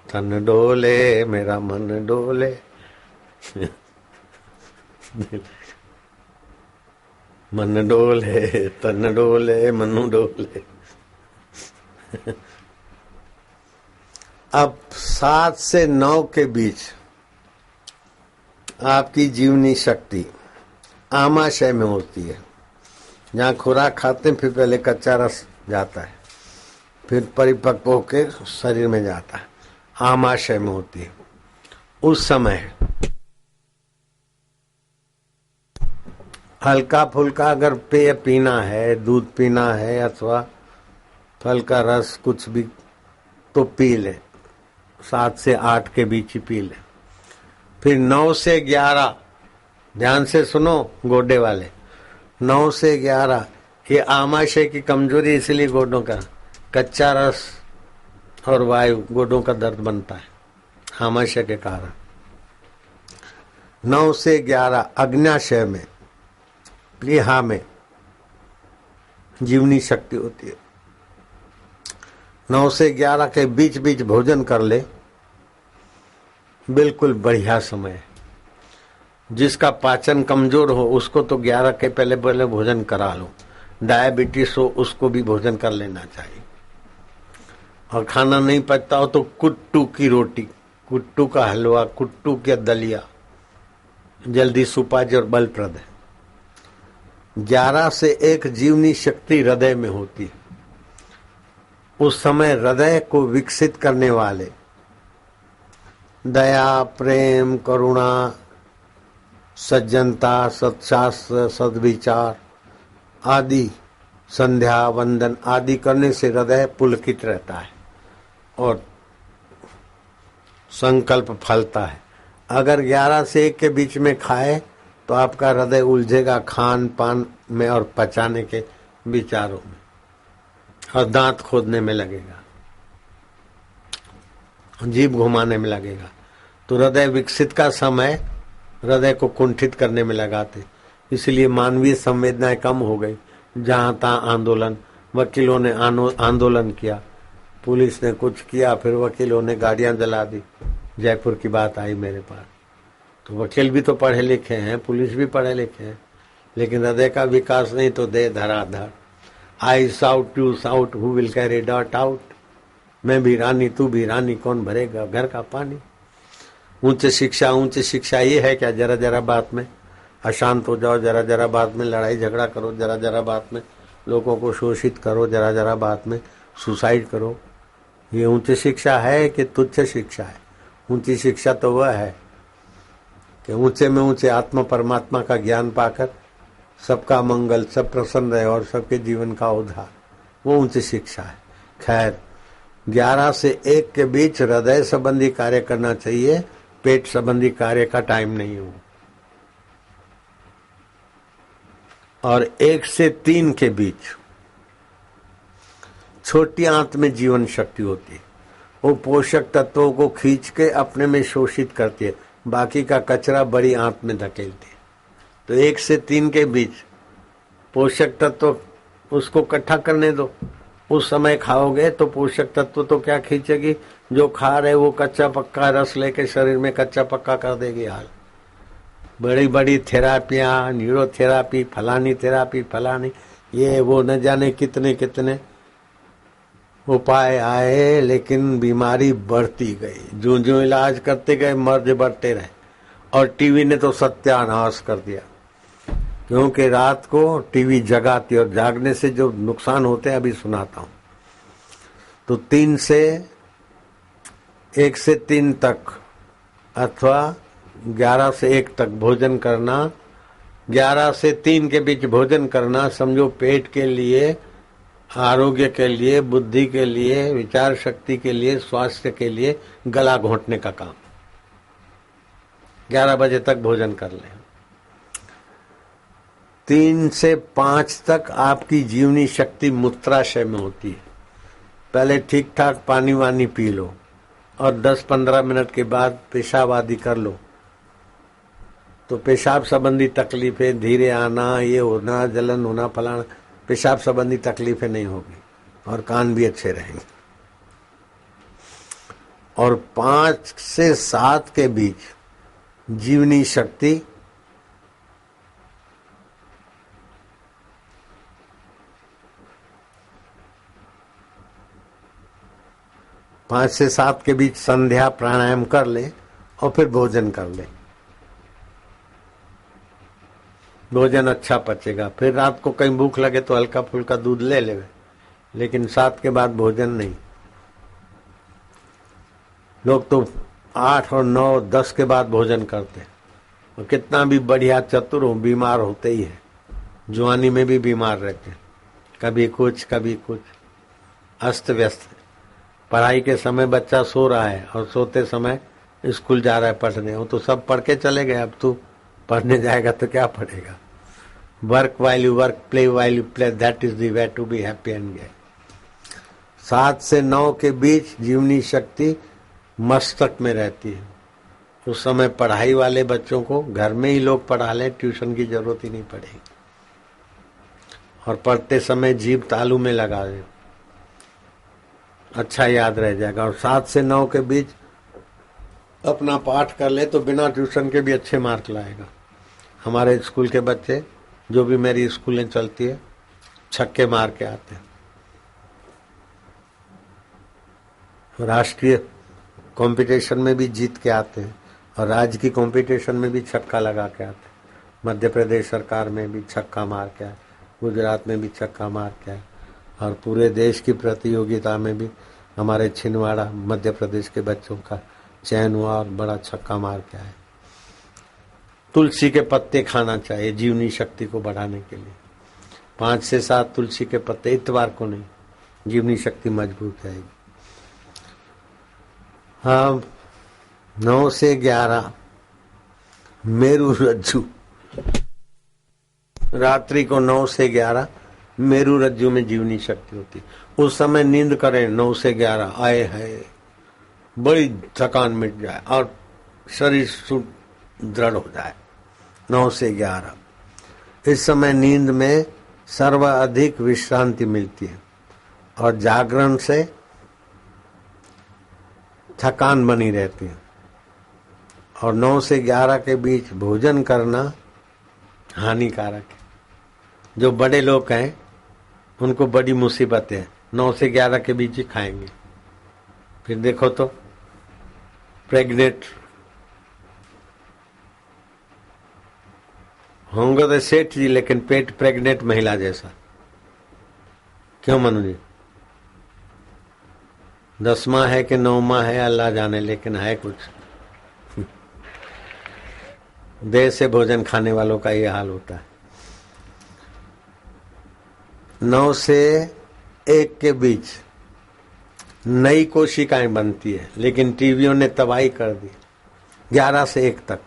S1: तन डोले मेरा मन डोले मन डोले तन डोले मनु डोले। अब 7 से 9 के बीच आपकी जीवनी शक्ति आमाशय में होती है। जहाँ खुराक खाते हैं फिर पहले कच्चा रस जाता है, फिर परिपक्व होकर शरीर में जाता है, आमाशय में होती है। उस समय हल्का फुल्का अगर पेय पीना है, दूध पीना है अथवा फल का रस कुछ भी तो पी ले। 7 से 8 के बीच ही पी ले। फिर 9 से 11, ध्यान से सुनो गोडे वाले, 9 से 11 ये आमाशय की कमजोरी, इसलिए गोडों का कच्चा रस और वायु गोडों का दर्द बनता है आमाशय के कारण। 9 से 11 अग्न्याशय में, प्लीहा में जीवनी शक्ति होती है। 9 से 11 के बीच बीच भोजन कर ले, बिल्कुल बढ़िया समय है। जिसका पाचन कमजोर हो उसको तो 11 के पहले पहले भोजन करा लो। डायबिटीज हो उसको भी भोजन कर लेना चाहिए। और खाना नहीं पचता हो तो कुट्टू की रोटी, कुट्टू का हलवा, कुट्टू के दलिया जल्दी सुपाच्य और बलप्रद है। 11 से 1 जीवनी शक्ति हृदय में होती है। उस समय हृदय को विकसित करने वाले दया, प्रेम, करुणा, सज्जनता, सत्शास्त्र, सद्विचार आदि, संध्या वंदन आदि करने से हृदय पुलकित रहता है और संकल्प फलता है। अगर 11 से 1 के बीच में खाए तो आपका हृदय उलझेगा खान पान में और पचाने के विचारों में और दांत खोदने में लगेगा, जीभ घुमाने में लगेगा। तो हृदय विकसित का समय हृदय को कुंठित करने में लगाते। इसलिए मानवीय संवेदनाएं कम हो गई। जहां तहां आंदोलन, वकीलों ने आंदोलन किया, पुलिस ने कुछ किया, फिर वकीलों ने गाड़ियां जला दी। जयपुर की बात आई मेरे पास, तो वकील भी तो पढ़े लिखे हैं, पुलिस भी पढ़े लिखे हैं, लेकिन हृदय का विकास नहीं तो दे धराधर। I shout you shout who will carry that out. मैं भी रानी तू भी रानी, कौन भरेगा घर का पानी। उच्च शिक्षा ये है क्या जरा जरा बात में अशांत हो जाओ, जरा जरा बात में लड़ाई झगड़ा करो, जरा जरा बात में लोगों को शोषित करो, जरा जरा बात में सुसाइड करो। ये उच्च शिक्षा है कि तुच्छ शिक्षा है? ऊंची शिक्षा तो वह है कि ऊंचे में ऊंचे आत्मा परमात्मा का ज्ञान पाकर सबका मंगल, सब प्रसन्न रहे और सबके जीवन का उद्धार, वो ऊंची शिक्षा है। खैर 11 से 1 के बीच हृदय संबंधी कार्य करना चाहिए, पेट संबंधी कार्य का टाइम नहीं हो। और 1 से 3 के बीच छोटी आंत में जीवन शक्ति होती है। वो पोषक तत्वों को खींच के अपने में शोषित करती है, बाकी का कचरा बड़ी आंत में धकेलती है। तो 1 से 3 के बीच पोषक तत्व उसको इकट्ठा करने दो। उस समय खाओगे तो पोषक तत्व तो क्या खींचेगी, जो खा रहे वो कच्चा पक्का रस लेके शरीर में कच्चा पक्का कर देगी। हाल बड़ी बड़ी थेरापियां, न्यूरोथेरापी, फलानी थेरापी, फलानी ये वो न जाने कितने कितने उपाय आए लेकिन बीमारी बढ़ती गई। जो जो इलाज करते गए मर्ज बढ़ते रहे। और टीवी ने तो सत्यानाश कर दिया, क्योंकि रात को टीवी जगाती और जागने से जो नुकसान होते हैं अभी सुनाता हूं। तो 1 से 3 तक अथवा 11 से 1 तक भोजन करना, 11 से 3 के बीच भोजन करना समझो पेट के लिए, आरोग्य के लिए, बुद्धि के लिए, विचार शक्ति के लिए, स्वास्थ्य के लिए गला घोंटने का काम। 11 बजे तक भोजन कर लें। 3 से 5 तक आपकी जीवनी शक्ति मूत्राशय में होती है। पहले ठीक ठाक पानी वानी पी लो और 10-15 मिनट के बाद पेशाब आदि कर लो, तो पेशाब संबंधी तकलीफें धीरे आना, ये होना, जलन होना, फलाना, पेशाब संबंधी तकलीफें नहीं होगी और कान भी अच्छे रहेंगे। और 5 से 7 के बीच जीवनी शक्ति पांच से 7 के बीच संध्या प्राणायाम कर ले और फिर भोजन कर ले। भोजन अच्छा पचेगा। फिर रात को कहीं भूख लगे तो हल्का फुल्का दूध ले ले, लेकिन 7 के बाद भोजन नहीं। लोग तो 8 और 9, 10 के बाद भोजन करते हैं और कितना भी बढ़िया चतुर हो बीमार होते ही है। जवानी में भी बीमार रहते हैं, कभी कुछ कभी कुछ, अस्त व्यस्त। पढ़ाई के समय बच्चा सो रहा है और सोते समय स्कूल जा रहा है पढ़ने, वो तो सब पढ़ के चले गए, अब तू पढ़ने जाएगा तो क्या पढ़ेगा। Work while you work, play while you play, that is the way to be happy and gay. 7 से 9 के बीच जीवनी शक्ति मस्तक में रहती है। उस समय पढ़ाई वाले बच्चों को घर में ही लोग पढ़ा लें, ट्यूशन की जरूरत ही नहीं पड़ेगी। और पढ़ते समय जीभ तालू में लगा दे, अच्छा याद रह जाएगा। और 7 से 9 के बीच अपना पाठ कर ले तो बिना ट्यूशन के भी अच्छे मार्क लाएगा। हमारे स्कूल के बच्चे, जो भी मेरी स्कूलें चलती है, छक्के मार के आते हैं। राष्ट्रीय कंपटीशन में भी जीत के आते हैं और राज्य की कंपटीशन में भी छक्का लगा के आते हैं। मध्य प्रदेश सरकार में भी छक्का मार के आए, गुजरात में भी छक्का मार के आए और पूरे देश की प्रतियोगिता में भी हमारे छिंदवाड़ा मध्य प्रदेश के बच्चों का चयन हुआ और बड़ा छक्का मार के आए। तुलसी के पत्ते खाना चाहिए जीवनी शक्ति को बढ़ाने के लिए। 5 से 7 तुलसी के पत्ते, इतवार को नहीं, जीवनी शक्ति मजबूत रहेगी। हाँ, 9 से 11 मेरु रज्जु, रात्रि को 9 से 11 मेरु रज्जु में जीवनी शक्ति होती। उस समय नींद करें 9 से 11, आए है बड़ी थकान मिट जाए और शरीर दृढ़ हो जाए। 9 से 11 इस समय नींद में सर्वाधिक विश्रांति मिलती है और जागरण से थकान बनी रहती है। और 9 से 11 के बीच भोजन करना हानिकारक है। जो बड़े लोग हैं उनको बड़ी मुसीबतें हैं, 9 से 11 के बीच ही खाएंगे। फिर देखो तो प्रेग्नेंट होंगे तो सेठ जी, लेकिन पेट प्रेग्नेंट महिला जैसा। क्यों मनु जी? 10वां है कि 9वां है अल्लाह जाने, लेकिन है कुछ। देर से भोजन खाने वालों का ये हाल होता है। 9 से 1 के बीच नई कोशिकाएं बनती है, लेकिन टीवियों ने तबाही कर दी। 11 से 1 तक,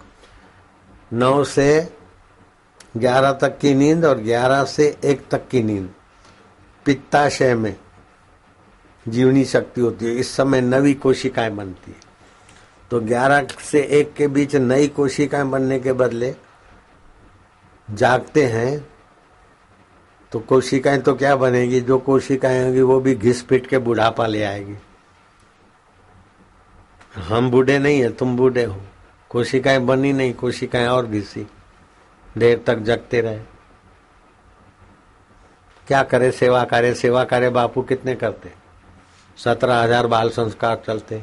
S1: 9 से 11 तक की नींद और 11 से 1 तक की नींद पित्ताशय में जीवनी शक्ति होती है। इस समय नवी कोशिकाएं बनती है। तो 11 से 1 के बीच नई कोशिकाएं बनने के बदले जागते हैं तो कोशिकाएं तो क्या बनेगी, जो कोशिकाएं होंगी वो भी घिस पिट के बुढ़ापा ले आएगी। हम बूढ़े नहीं है, तुम बूढ़े हो। कोशिकाएं बनी नहीं, कोशिकाएं और घिसी, देर तक जगते रहे। क्या करे, सेवा करे, सेवा करे बापू कितने करते। 17,000 बाल संस्कार चलते,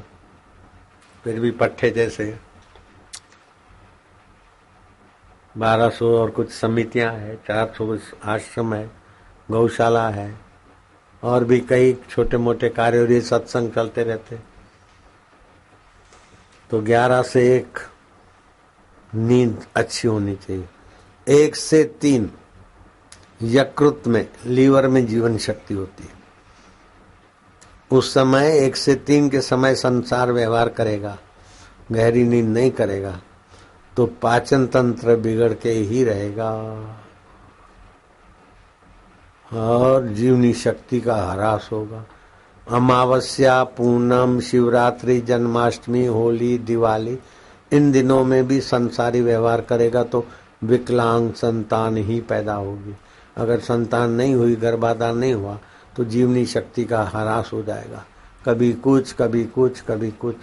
S1: फिर भी पट्टे जैसे। 1200 और कुछ समितियां हैं, 400 आश्रम है, गौशाला है, और भी कई छोटे मोटे कार्य और ये सत्संग चलते रहते। तो 11 से 1 नींद अच्छी होनी चाहिए। 1 से 3 यकृत में, लीवर में जीवन शक्ति होती है। उस समय 1 से 3 के समय संसार व्यवहार करेगा, गहरी नींद नहीं करेगा तो पाचन तंत्र बिगड़ के ही रहेगा और जीवनी शक्ति का ह्रास होगा। अमावस्या, पूनम, शिवरात्रि, जन्माष्टमी, होली, दिवाली, इन दिनों में भी संसारी व्यवहार करेगा तो विकलांग संतान ही पैदा होगी। अगर संतान नहीं हुई, गर्भाधान नहीं हुआ तो जीवनी शक्ति का ह्रास हो जाएगा। कभी कुछ कभी कुछ कभी कुछ।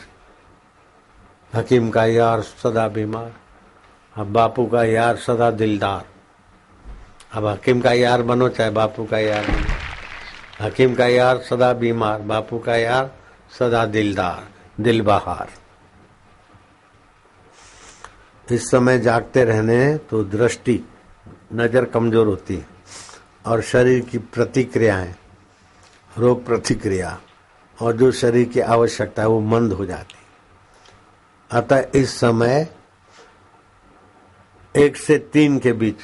S1: हकीम का यार सदा बीमार, अब बापू का यार सदा दिलदार। अब हकीम का यार बनो चाहे बापू का यार बनो। हकीम का यार सदा बीमार, बापू का यार सदा दिलदार, दिल बहार। इस समय जागते रहने तो दृष्टि, नजर कमजोर होती है और शरीर की प्रतिक्रियाएं, रोग प्रतिक्रिया और जो शरीर की आवश्यकता है वो मंद हो जाती। अतः इस समय 1 से 3 के बीच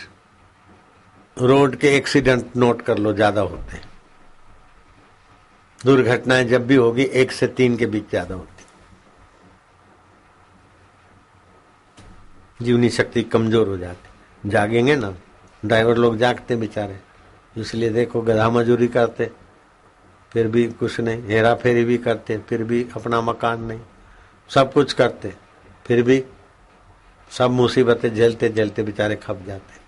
S1: रोड के एक्सीडेंट नोट कर लो, ज्यादा होते हैं। दुर्घटनाएं जब भी होगी 1 से 3 के बीच ज्यादा होती। जीवनी शक्ति कमजोर हो जाती। जागेंगे ना, ड्राइवर लोग जागते बेचारे, इसलिए देखो गधा मजूरी करते फिर भी कुछ नहीं, हेरा फेरी भी करते फिर भी अपना मकान नहीं, सब कुछ करते फिर भी सब मुसीबतें झेलते झेलते बेचारे खप जाते।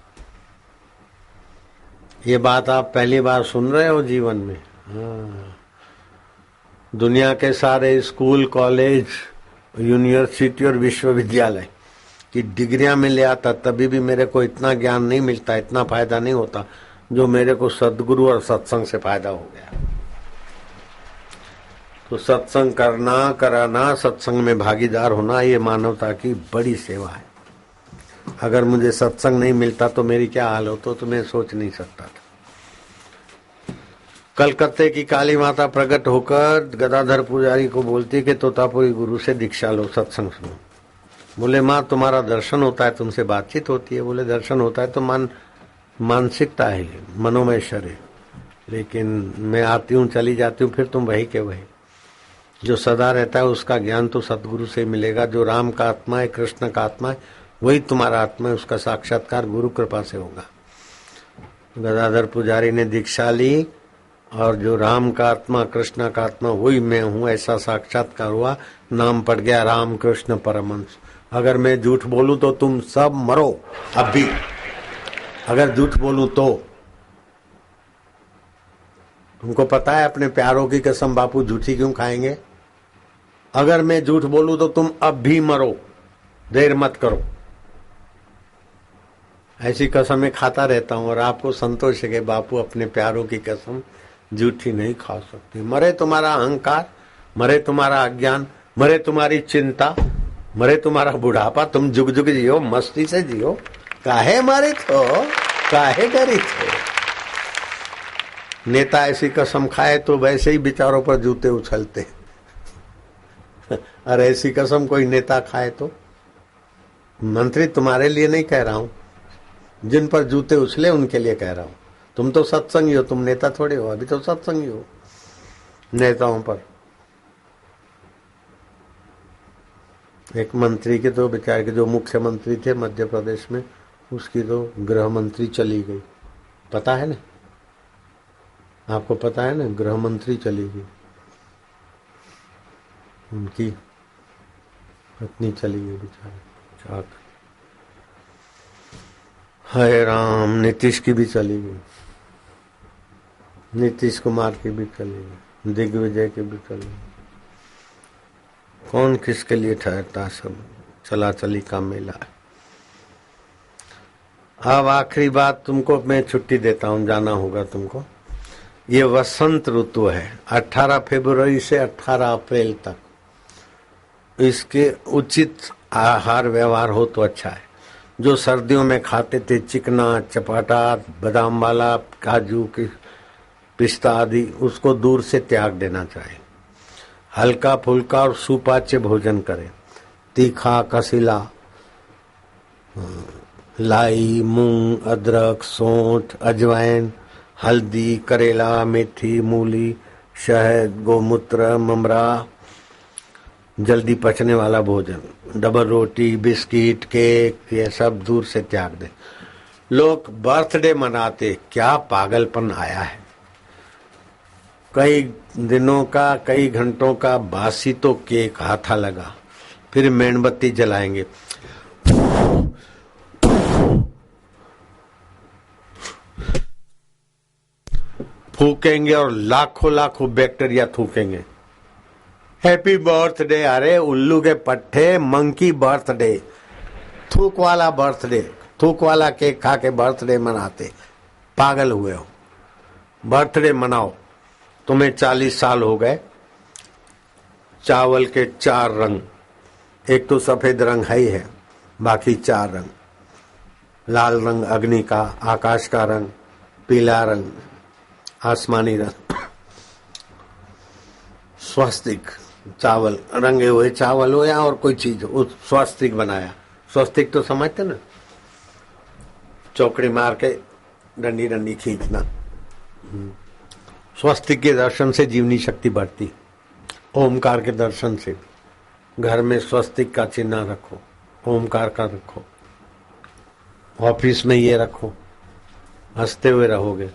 S1: ये बात आप पहली बार सुन रहे हो जीवन में। हाँ। दुनिया के सारे स्कूल, कॉलेज, यूनिवर्सिटी और विश्वविद्यालय की डिग्रियां में ले आता तभी भी मेरे को इतना ज्ञान नहीं मिलता, इतना फायदा नहीं होता जो मेरे को सद्गुरु और सत्संग से फायदा हो गया। तो सत्संग करना, कराना, सत्संग में भागीदार होना, ये मानवता की बड़ी सेवा है। अगर मुझे सत्संग नहीं मिलता तो मेरी क्या हाल होता तो मैं सोच नहीं सकता था। कलकत्ते की काली माता प्रकट होकर गदाधर पुजारी को बोलती कि तोतापुरी गुरु से दीक्षा लो, सत्संग सुनो। बोले माँ तुम्हारा दर्शन होता है, तुमसे बातचीत होती है। बोले दर्शन होता है तो मानसिकता है, मनोमय शरीर, लेकिन मैं आती हूँ चली जाती हूँ, फिर तुम वही के वही। जो सदा रहता है उसका ज्ञान तो सतगुरु से मिलेगा। जो राम का आत्मा है, कृष्ण का आत्मा है, वही तुम्हारा आत्मा है, उसका साक्षात्कार गुरु कृपा से होगा। गदाधर पुजारी ने दीक्षा ली और जो राम का आत्मा, कृष्ण का आत्मा, वही मैं हूँ, ऐसा साक्षात्कार हुआ। नाम पड़ गया राम कृष्ण परमहंस। अगर मैं झूठ बोलूं तो तुम सब मरो अभी। अगर झूठ बोलूं तो तुमको पता है अपने प्यारों की कसम बापू झूठी क्यों खाएंगे? अगर मैं झूठ बोलूं तो तुम अब भी मरो, देर मत करो। ऐसी कसमें खाता रहता हूं और आपको संतोष है कि बापू अपने प्यारों की कसम झूठी नहीं खा सकती। मरे तुम्हारा अहंकार, मरे तुम्हारा अज्ञान, मरे तुम्हारी चिंता, मरे तुम्हारा बुढ़ापा, तुम जुग जुग जियो, मस्ती से जियो। काहे मरे तो, काहे डरी थे। नेता ऐसी कसम खाए तो वैसे ही बेचारों पर जूते उछलते। और ऐसी कसम कोई नेता खाए तो, मंत्री तुम्हारे लिए नहीं कह रहा हूं, जिन पर जूते उछले उनके लिए कह रहा हूं। तुम तो सत्संगी हो, तुम नेता थोड़े हो, अभी तो सत्संगी हो। नेताओं पर एक मंत्री के तो बेचारे के जो मुख्यमंत्री थे मध्य प्रदेश में, उसकी तो गृह मंत्री चली गई, पता है ना? आपको पता है ना, गृह मंत्री चली गई, उनकी पत्नी चली गई बेचारे चाक। हाय राम, नीतीश की भी चली गई, नीतीश कुमार की भी चली गई, दिग्विजय की भी चली गई। कौन किसके लिए ठहरता, सब चला चली का मेला है। अब आखिरी बात, तुमको मैं छुट्टी देता हूं, जाना होगा तुमको। ये वसंत ऋतु है, 18 फरवरी से 18 अप्रैल तक। इसके उचित आहार व्यवहार हो तो अच्छा है। जो सर्दियों में खाते थे चिकना, चपाटा, बादाम वाला, काजू की पिस्ता आदि, उसको दूर से त्याग देना चाहिए। हल्का फुल्का और सुपाच्य भोजन करें। तीखा, कसीला, लाई, मूंग, अदरक, सौंठ, अजवाइन, हल्दी, करेला, मेथी, मूली, शहद, गोमूत्र, ममरा, जल्दी पचने वाला भोजन, डबल रोटी, बिस्किट, केक, ये सब दूर से त्याग दें। लोग बर्थडे मनाते, क्या पागलपन आया है। कई दिनों का, कई घंटों का बासी तो केक हाथा लगा, फिर मेणबत्ती जलाएंगे, फूकेंगे और लाखों लाखों बैक्टीरिया थूकेंगे। हैप्पी बर्थडे, अरे उल्लू के पट्टे, मंकी बर्थडे, थूक वाला बर्थडे, थूक वाला केक खा के बर्थडे मनाते। पागल हुए हो। बर्थडे मनाओ। तुम्हें 40 साल हो गए। चावल के 4 रंग, एक तो सफेद रंग है ही है, बाकी 4 रंग, लाल रंग अग्नि का, आकाश का रंग, पीला रंग आसमानी रंग, स्वस्तिक चावल, रंगे हुए चावल हो या और कोई चीज हो, स्वस्तिक बनाया। स्वस्तिक तो समझते ना, चौकड़ी मार के डंडी डंडी खींचना। स्वस्तिक के दर्शन से जीवनी शक्ति बढ़ती। ओमकार के दर्शन से घर में स्वस्तिक का चिन्ह रखो, ओमकार का रखो, ऑफिस में ये रखो, हंसते हुए रहोगे,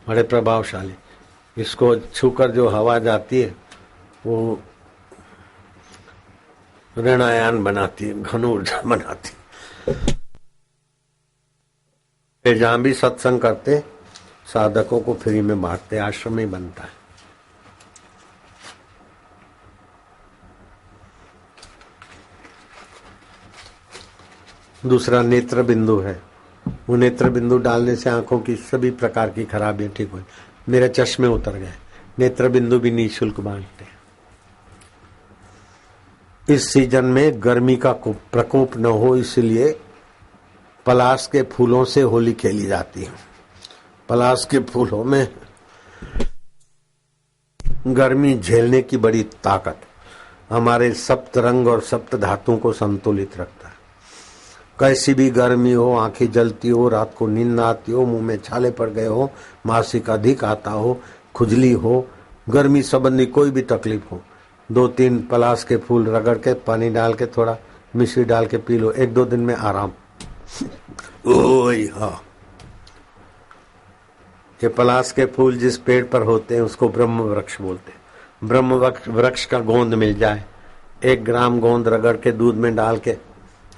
S1: बड़े प्रभावशाली। इसको छूकर जो हवा जाती है वो ऋणायान बनाती है, घन ऊर्जा बनाती है। जहां भी सत्संग करते साधकों को फ्री में बांटते, आश्रम में बनता है। दूसरा नेत्र बिंदु है। वो नेत्र बिंदु डालने से आंखों की सभी प्रकार की खराबियां ठीक हुई। मेरे चश्मे उतर गए। नेत्र बिंदु भी निःशुल्क बांटते हैं। इस सीजन में गर्मी का प्रकोप न हो, इसलिए पलाश के फूलों से होली खेली जाती है। पलाश के फूलों में गर्मी झेलने की बड़ी ताकत, हमारे सप्त रंग और सप्त धातुओं को संतुलित रखता है। कैसी भी गर्मी हो, आंखें जलती हो, रात को नींद आती हो, मुंह में छाले पड़ गए हो, मासिक अधिक आता हो, खुजली हो, गर्मी संबंधी कोई भी तकलीफ हो, 2-3 पलाश के फूल रगड़ के पानी डाल के थोड़ा मिश्री डाल के पी लो, 1-2 दिन में आराम। ओए हाँ, ये पलाश के फूल जिस पेड़ पर होते हैं उसको ब्रह्म वृक्ष बोलते हैं। ब्रह्म वृक्ष का गोंद मिल जाए, 1 ग्राम गोंद रगड़ के दूध में डाल के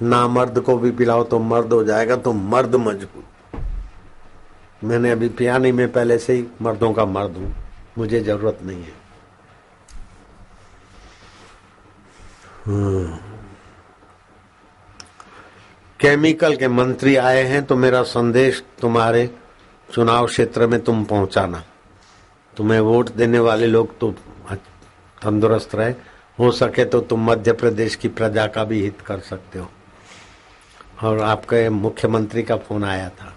S1: ना मर्द को भी पिलाओ तो मर्द हो जाएगा, तो मर्द मजबूत। मैंने अभी पिया नहीं, मैं पहले से ही मर्दों का मर्द हूं, मुझे जरूरत नहीं है। केमिकल के मंत्री आए हैं तो मेरा संदेश तुम्हारे चुनाव क्षेत्र में तुम पहुंचाना। तुम्हें वोट देने वाले लोग तो तंदुरुस्त रहे, हो सके तो तुम मध्य प्रदेश की प्रजा का भी हित कर सकते हो। और आपके मुख्यमंत्री का फोन आया था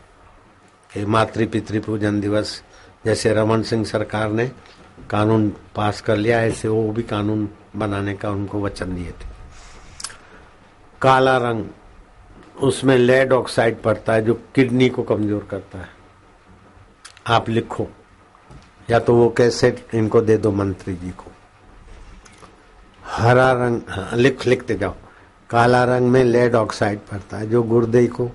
S1: कि मातृ पितृ पूजन दिवस, जैसे रमन सिंह सरकार ने कानून पास कर लिया, ऐसे वो भी कानून बनाने का उनको वचन दिए थे। काला रंग, उसमें लेड ऑक्साइड पड़ता है जो किडनी को कमजोर करता है। आप लिखो, या तो वो कैसेट इनको दे दो मंत्री जी को। हरा रंग, हाँ, लिखते जाओ। काला रंग में लेड ऑक्साइड पड़ता है जो गुर्दे को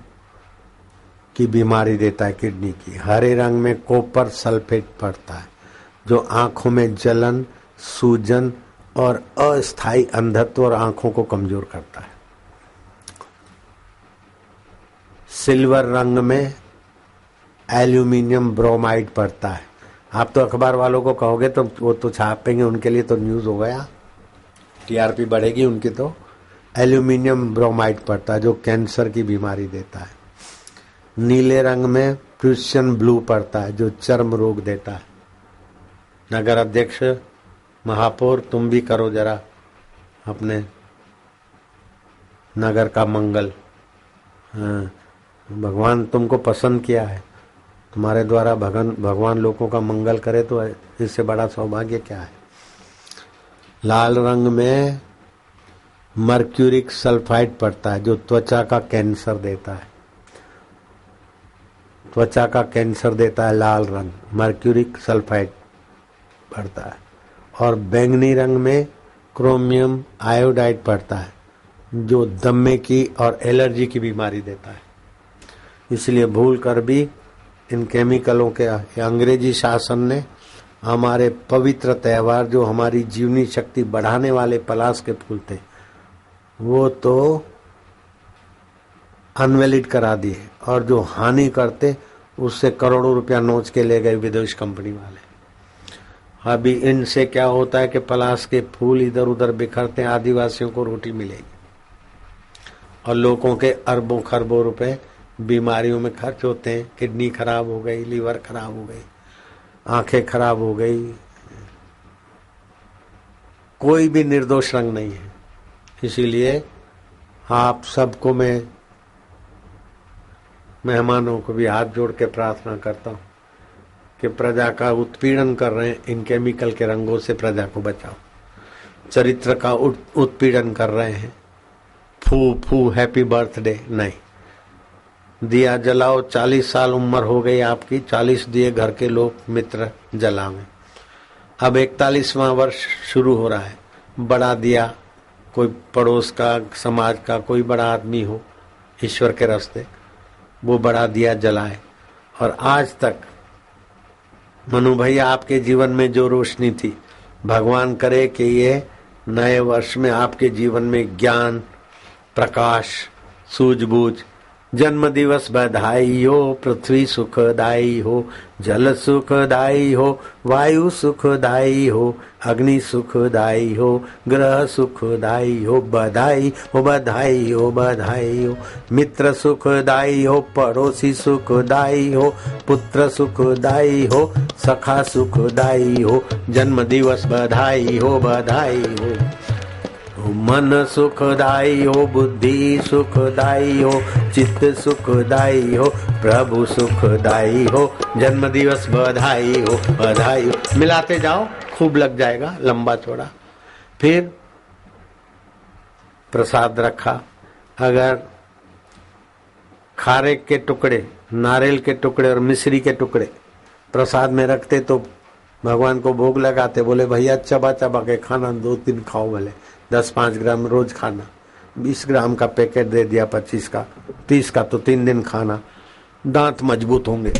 S1: की बीमारी देता है, किडनी की। हरे रंग में कॉपर सल्फेट पड़ता है जो आंखों में जलन, सूजन और अस्थायी अंधत्व और आंखों को कमजोर करता है। सिल्वर रंग में एल्यूमिनियम ब्रोमाइड पड़ता है। आप तो अखबार वालों को कहोगे तो वो तो छापेंगे, उनके लिए तो न्यूज हो गया, टीआरपी बढ़ेगी उनकी। तो एल्यूमिनियम ब्रोमाइड पड़ता है जो कैंसर की बीमारी देता है। नीले रंग में प्रूशियन ब्लू पड़ता है जो चर्म रोग देता है। नगर अध्यक्ष, महापौर, तुम भी करो जरा अपने नगर का मंगल। हाँ, भगवान तुमको पसंद किया है, तुम्हारे द्वारा भगवान लोगों का मंगल करे तो इससे बड़ा सौभाग्य क्या है। लाल रंग में मर्क्यूरिक सल्फाइड पड़ता है जो त्वचा का कैंसर देता है। त्वचा का कैंसर देता है लाल रंग, मर्क्यूरिक सल्फाइड पड़ता है। और बैंगनी रंग में क्रोमियम आयोडाइड पड़ता है जो दमे की और एलर्जी की बीमारी देता है। इसलिए भूल कर भी इन केमिकलों के अंग्रेजी शासन ने हमारे पवित्र त्योहार जो हमारी जीवनी शक्ति बढ़ाने वाले पलाश के फूल थे वो तो अनवैलिड करा दिए, और जो हानि करते उससे करोड़ों रुपया नोच के ले गए विदेश कंपनी वाले। अभी इनसे क्या होता है कि पलाश के फूल इधर उधर बिखरते, आदिवासियों को रोटी मिलेगी और लोगों के अरबों खरबों रुपए बीमारियों में खर्च होते हैं। किडनी खराब हो गई, लीवर खराब हो गई, आंखें खराब हो गई। कोई भी निर्दोष रंग नहीं है। इसीलिए आप सबको मैं मेहमानों को भी हाथ जोड़ के प्रार्थना करता हूं कि प्रजा का उत्पीड़न कर रहे हैं, इन केमिकल के रंगों से प्रजा को बचाओ। चरित्र का उत्पीड़न कर रहे हैं, फू फू हैप्पी बर्थडे नहीं। दिया जलाओ, 40 साल उम्र हो गई आपकी, 40 दिए घर के लोग मित्र जलावें। अब 41वां वर्ष शुरू हो रहा है। बड़ा दिया कोई पड़ोस का, समाज का कोई बड़ा आदमी हो ईश्वर के रास्ते, वो बड़ा दिया जलाए। और आज तक मनु भैया आपके जीवन में जो रोशनी थी, भगवान करे कि ये नए वर्ष में आपके जीवन में ज्ञान, प्रकाश, सूझबूझ, जन्म दिवस बधाई हो, पृथ्वी सुखदाई हो, जल सुखदाई हो, वायु सुखदाई हो, अग्नि सुखदाई हो, ग्रह सुखदाई हो, बधाई हो बधाई हो बधाई हो। मित्र सुखदाई हो, पड़ोसी सुखदाई हो, पुत्र सुखदाई हो, सखा सुखदाई हो, जन्म दिवस बधाई हो बधाई हो। मन सुखदाई हो, बुद्धि सुखदाई हो, चित्त सुखदाई हो, प्रभु सुखदाई हो, जन्म दिवस बधाई हो बधाई हो। मिलाते जाओ, खूब लग जाएगा, लंबा चौड़ा। फिर प्रसाद रखा। अगर खारे के टुकड़े, नारियल के टुकड़े और मिश्री के टुकड़े प्रसाद में रखते तो भगवान को भोग लगाते, बोले भैया चबा चबा के खाना, 2-3 खाओ, भले 10-5 ग्राम रोज खाना। 20 ग्राम का पैकेट दे दिया, 25 का, 30 का, तो 3 दिन खाना, दांत मजबूत होंगे,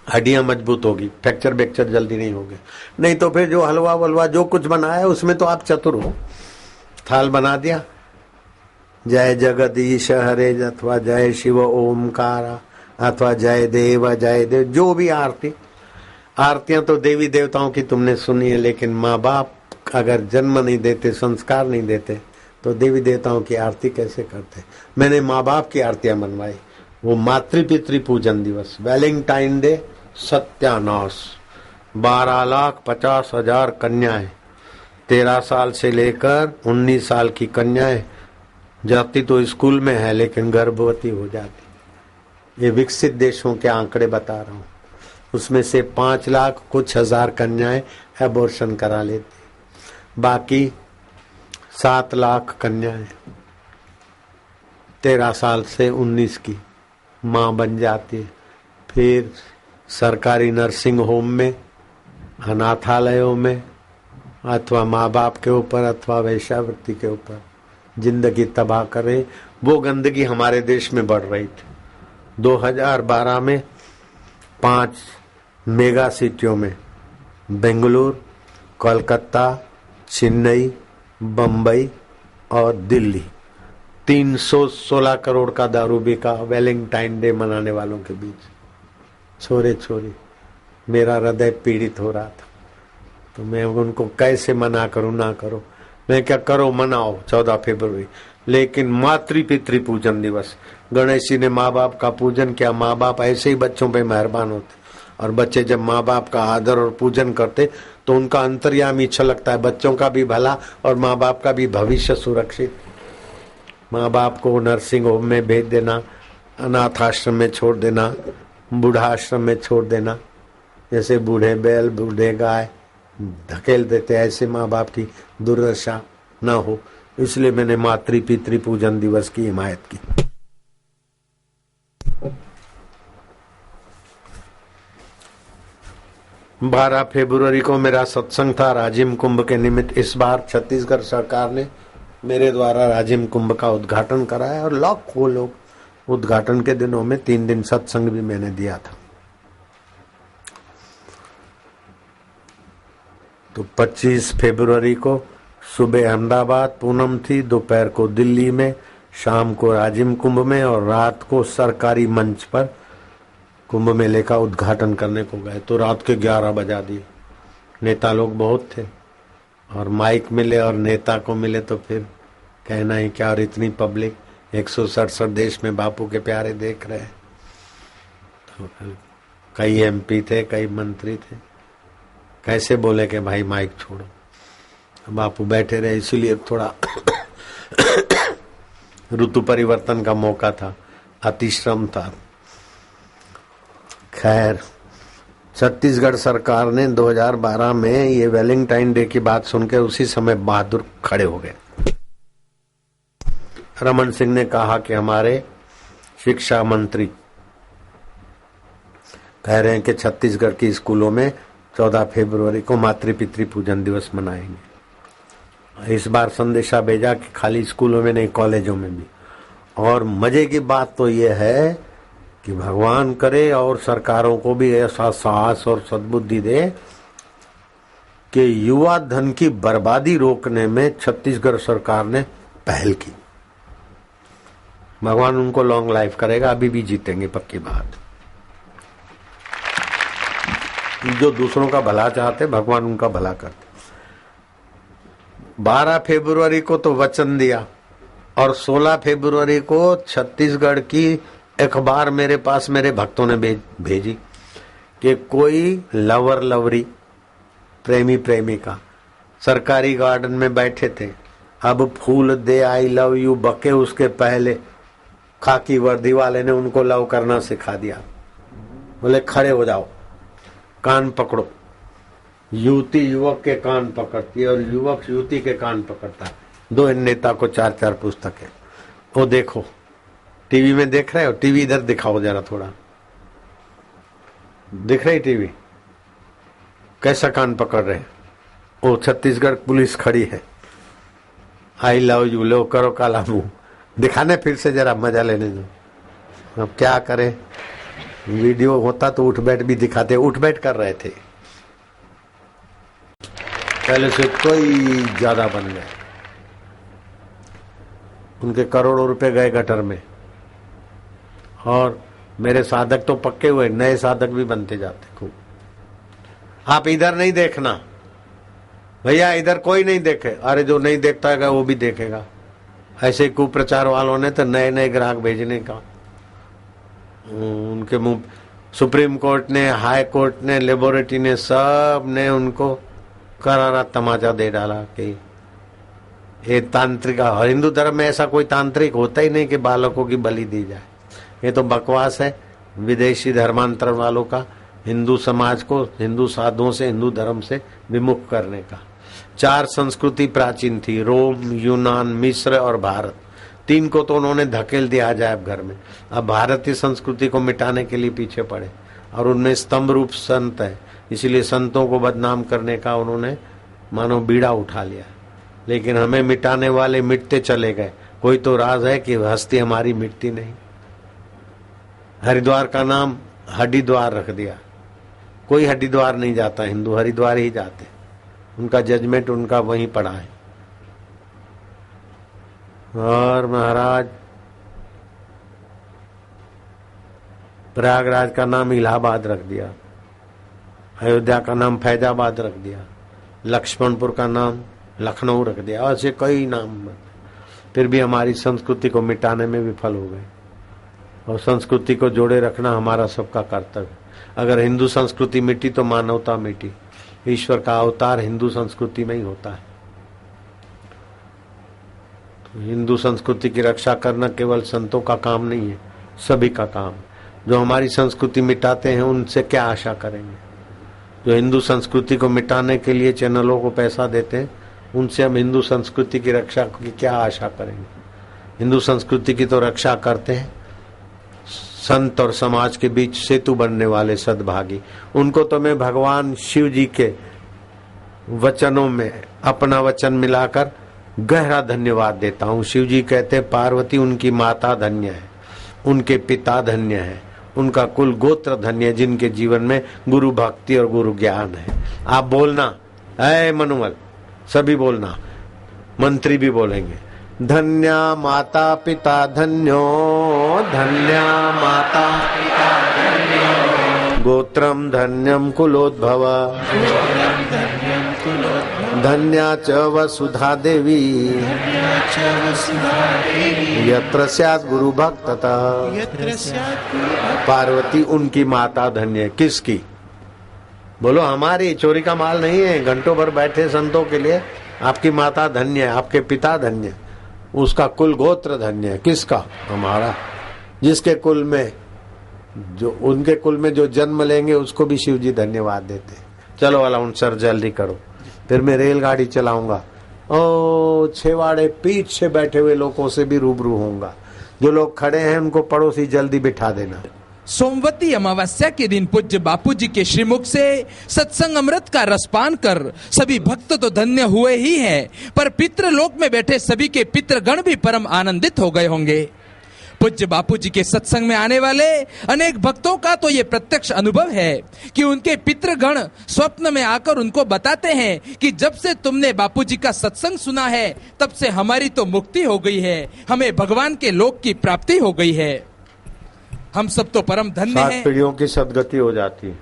S1: हड्डियां मजबूत होगी, फ्रैक्चर बैक्चर जल्दी नहीं होगे। नहीं तो फिर जो हलवा वलवा जो कुछ बनाया है उसमें तो आप चतुर हो। थाल बना दिया, जय जगदीश हरे अथवा जय शिव ओमकारा अथवा जय देव, जो भी आरती। आरतियां तो देवी देवताओं की तुमने सुनी है, लेकिन माँ बाप अगर जन्म नहीं देते, संस्कार नहीं देते, तो देवी देवताओं की आरती कैसे करते। मैंने माँ बाप की आरतियां बनवाई। वो मातृपितृ पूजन दिवस, वैलेंटाइन डे, सत्यानाश, 12,50,000 कन्याएं, 13 साल से लेकर 19 साल की कन्याएं जाती तो स्कूल में है लेकिन गर्भवती हो जाती। ये विकसित देशों के आंकड़े बता रहा हूँ। उसमें से 5 लाख कुछ हजार कन्याएं एबॉर्शन करा लेती, बाकी 7 लाख कन्याएं 13 साल से 19 की मां बन जाती है। फिर सरकारी नर्सिंग होम में, अनाथालयों में, अथवा माँ बाप के ऊपर अथवा वेश्यावृत्ति के ऊपर जिंदगी तबाह करे। वो गंदगी हमारे देश में बढ़ रही थी। 2012 में 5 मेगा सिटियों में, बेंगलुरु, कोलकाता, चेन्नई, बम्बई और दिल्ली, 316 करोड़ का दारू बिका वैलेंटाइन डे मनाने वालों के बीच। छोरे छोरी, मेरा हृदय पीड़ित हो रहा था, तो मैं उनको कैसे मना करूं, ना करो। मैं क्या, करो, मनाओ 14 फरवरी, लेकिन मातृपितृ पूजन दिवस। गणेश जी ने माँ बाप का पूजन किया। माँ बाप ऐसे ही बच्चों पे मेहरबान होते। और बच्चे जब माँ बाप का आदर और पूजन करते तो उनका अंतर्यामी छलकता है, बच्चों का भी भला और माँ बाप का भी भविष्य सुरक्षित। माँ बाप को नर्सिंग होम में भेज देना, अनाथ आश्रम में छोड़ देना, बूढ़ा आश्रम में छोड़ देना, जैसे बूढ़े बैल बूढ़े गाय धकेल देते, ऐसे माँ बाप की दुर्दशा न हो, इसलिए मैंने मातृ पितृ पूजन दिवस की हिमायत की। 12 फरवरी को मेरा सत्संग था राजिम कुंभ के निमित्त। इस बार छत्तीसगढ़ सरकार ने मेरे द्वारा राजिम कुंभ का उद्घाटन कराया और लाखों लोग उद्घाटन के दिनों में 3 दिन सत्संग भी मैंने दिया था। तो 25 फरवरी को सुबह अहमदाबाद पूनम थी, दोपहर को दिल्ली में, शाम को राजिम कुंभ में और रात को सरकारी मंच पर कुंभ मेले का उद्घाटन करने को गए। तो रात के 11 बजा दिए। नेता लोग बहुत थे और माइक मिले और नेता को मिले तो फिर कहना ही क्या। और इतनी पब्लिक, 167 देश में बापू के प्यारे देख रहे हैं। तो कई MP थे, कई मंत्री थे, कैसे बोले कि भाई माइक छोड़ो। बापू बैठे रहे, इसीलिए थोड़ा ऋतु परिवर्तन का मौका था, अतिश्रम था। खैर, छत्तीसगढ़ सरकार ने 2012 में ये वैलेंटाइन डे की बात सुनकर उसी समय बहादुर खड़े हो गए। रमन सिंह ने कहा कि हमारे शिक्षा मंत्री कह रहे हैं कि छत्तीसगढ़ की स्कूलों में 14 फरवरी को मातृ पितृ पूजन दिवस मनाएंगे। इस बार संदेशा भेजा कि खाली स्कूलों में नहीं, कॉलेजों में भी। और मजे की बात तो ये है कि भगवान करे और सरकारों को भी ऐसा साहस और सद्बुद्धि दे कि युवा धन की बर्बादी रोकने में छत्तीसगढ़ सरकार ने पहल की। भगवान उनको लॉन्ग लाइफ करेगा, अभी भी जीतेंगे, पक्की बात। जो दूसरों का भला चाहते भगवान उनका भला करते। 12 फरवरी को तो वचन दिया और 16 फरवरी को छत्तीसगढ़ की अखबार मेरे पास मेरे भक्तों ने भेजी कि कोई लवर लवरी, प्रेमी प्रेमिका सरकारी गार्डन में बैठे थे, अब फूल दे आई लव यू बके उसके पहले खाकी वर्दी वाले ने उनको लव करना सिखा दिया। बोले खड़े हो जाओ, कान पकड़ो। युवती युवक के कान पकड़ती है और युवक युवती के कान पकड़ता है। 2 नेता को 4-4 पुस्तकें। वो देखो, टीवी में देख रहे हो, टीवी इधर दिखाओ जरा, थोड़ा दिख रही टीवी, कैसा कान पकड़ रहे हैं। वो छत्तीसगढ़ पुलिस खड़ी है, आई लव यू लो करो काला मुंह दिखाने, फिर से जरा मजा लेने दो। अब क्या करें, वीडियो होता तो उठ बैठ भी दिखाते, उठ बैठ कर रहे थे। पहले से कोई ज्यादा बन गए, उनके करोड़ों रुपए गए गटर में। और मेरे साधक तो पक्के हुए, नए साधक भी बनते जाते खूब। आप इधर नहीं देखना भैया, इधर कोई नहीं देखे। अरे जो नहीं देखता है वो भी देखेगा। ऐसे कुप्रचार वालों ने तो नए नए ग्राहक भेजने का उनके मुंह। सुप्रीम कोर्ट ने, हाई कोर्ट ने, लेबोरेटरी ने, सब ने उनको करारा तमाचा दे डाला कि ये तांत्रिक। हिंदू धर्म में ऐसा कोई तांत्रिक होता ही नहीं कि बालकों की बलि दी जाए। ये तो बकवास है विदेशी धर्मांतरण वालों का, हिंदू समाज को हिंदू साधुओं से, हिंदू धर्म से विमुख करने का। 4 संस्कृति प्राचीन थी, रोम, यूनान, मिस्र और भारत। 3 को तो उन्होंने धकेल दिया अजायब घर में। अब भारतीय संस्कृति को मिटाने के लिए पीछे पड़े और उनमें स्तंभ रूप संत है, इसीलिए संतों को बदनाम करने का उन्होंने मानो बीड़ा उठा लिया। लेकिन हमें मिटाने वाले मिटते चले गए। कोई तो राज है कि हस्ती हमारी मिटती नहीं। हरिद्वार का नाम हरिद्वार रख दिया। कोई हरिद्वार नहीं जाता, हिंदू हरिद्वार ही जाते। उनका जजमेंट उनका वहीं पड़ा है। और महाराज प्रयागराज का नाम इलाहाबाद रख दिया, अयोध्या का नाम फैजाबाद रख दिया, लक्ष्मणपुर का नाम लखनऊ रख दिया। ऐसे कई नाम, फिर भी हमारी संस्कृति को मिटाने में विफल हो गए। और संस्कृति को जोड़े रखना हमारा सबका कर्तव्य। अगर हिंदू संस्कृति मिटी तो मानवता मिटी। ईश्वर का अवतार हिंदू संस्कृति में ही होता है। तो हिंदू संस्कृति की रक्षा करना केवल संतों का काम नहीं है, सभी का काम। जो हमारी संस्कृति मिटाते हैं उनसे क्या आशा करेंगे? जो हिंदू संस्कृति को मिटाने के लिए चैनलों को पैसा देते हैं, उनसे हम हिंदू संस्कृति की रक्षा की क्या आशा करेंगे? हिंदू संस्कृति की तो रक्षा करते हैं संत और समाज के बीच सेतु बनने वाले सद्भागी। उनको तो मैं भगवान शिव जी के वचनों में अपना वचन मिलाकर गहरा धन्यवाद देता हूँ। शिव जी कहते पार्वती उनकी माता धन्य है, उनके पिता धन्य है, उनका कुल गोत्र धन्य है, जिनके जीवन में गुरु भक्ति और गुरु ज्ञान है। आप बोलना, ऐ मनुमल, सभी बोलना, मंत्री भी बोलेंगे, धन्या माता पिता धन्यो, धन्या माता पिता धन्यो, गोत्रम धन्यम कुलोद्भव, धन्या च वसुधा देवी, यत्र स्यात् गुरु भक्ततः। पार्वती उनकी माता धन्य है। किसकी? बोलो हमारी। चोरी का माल नहीं है। घंटों भर बैठे संतों के लिए आपकी माता धन्य है, आपके पिता धन्य है, उसका कुल गोत्र धन्य है। किसका? हमारा। जिसके कुल में जो उनके कुल में जो जन्म लेंगे उसको भी शिव जी धन्यवाद देते। चलो वाला उन सर जल्दी करो, फिर मैं रेलगाड़ी चलाऊंगा। ओ छेवाड़े पीछे बैठे हुए लोगों से भी रूबरू होऊंगा। जो लोग खड़े हैं उनको पड़ोसी जल्दी बिठा देना।
S4: सोमवती अमावस्या के दिन पूज्य बापू जी के श्रीमुख से सत्संग अमृत का रसपान कर सभी भक्त तो धन्य हुए ही हैं, पर पितृलोक में बैठे सभी के पितृगण भी परम आनंदित हो गए होंगे। पूज्य बापू जी के सत्संग में आने वाले अनेक भक्तों का तो ये प्रत्यक्ष अनुभव है कि उनके पितृगण स्वप्न में आकर उनको बताते हैं कि जब से तुमने बापू जी का सत्संग सुना है तब से हमारी तो मुक्ति हो गई है, हमें भगवान के लोक की प्राप्ति हो गई है। हम सब तो परम धन्य हैं।
S1: 7 पीढ़ियों की सदगति हो जाती है।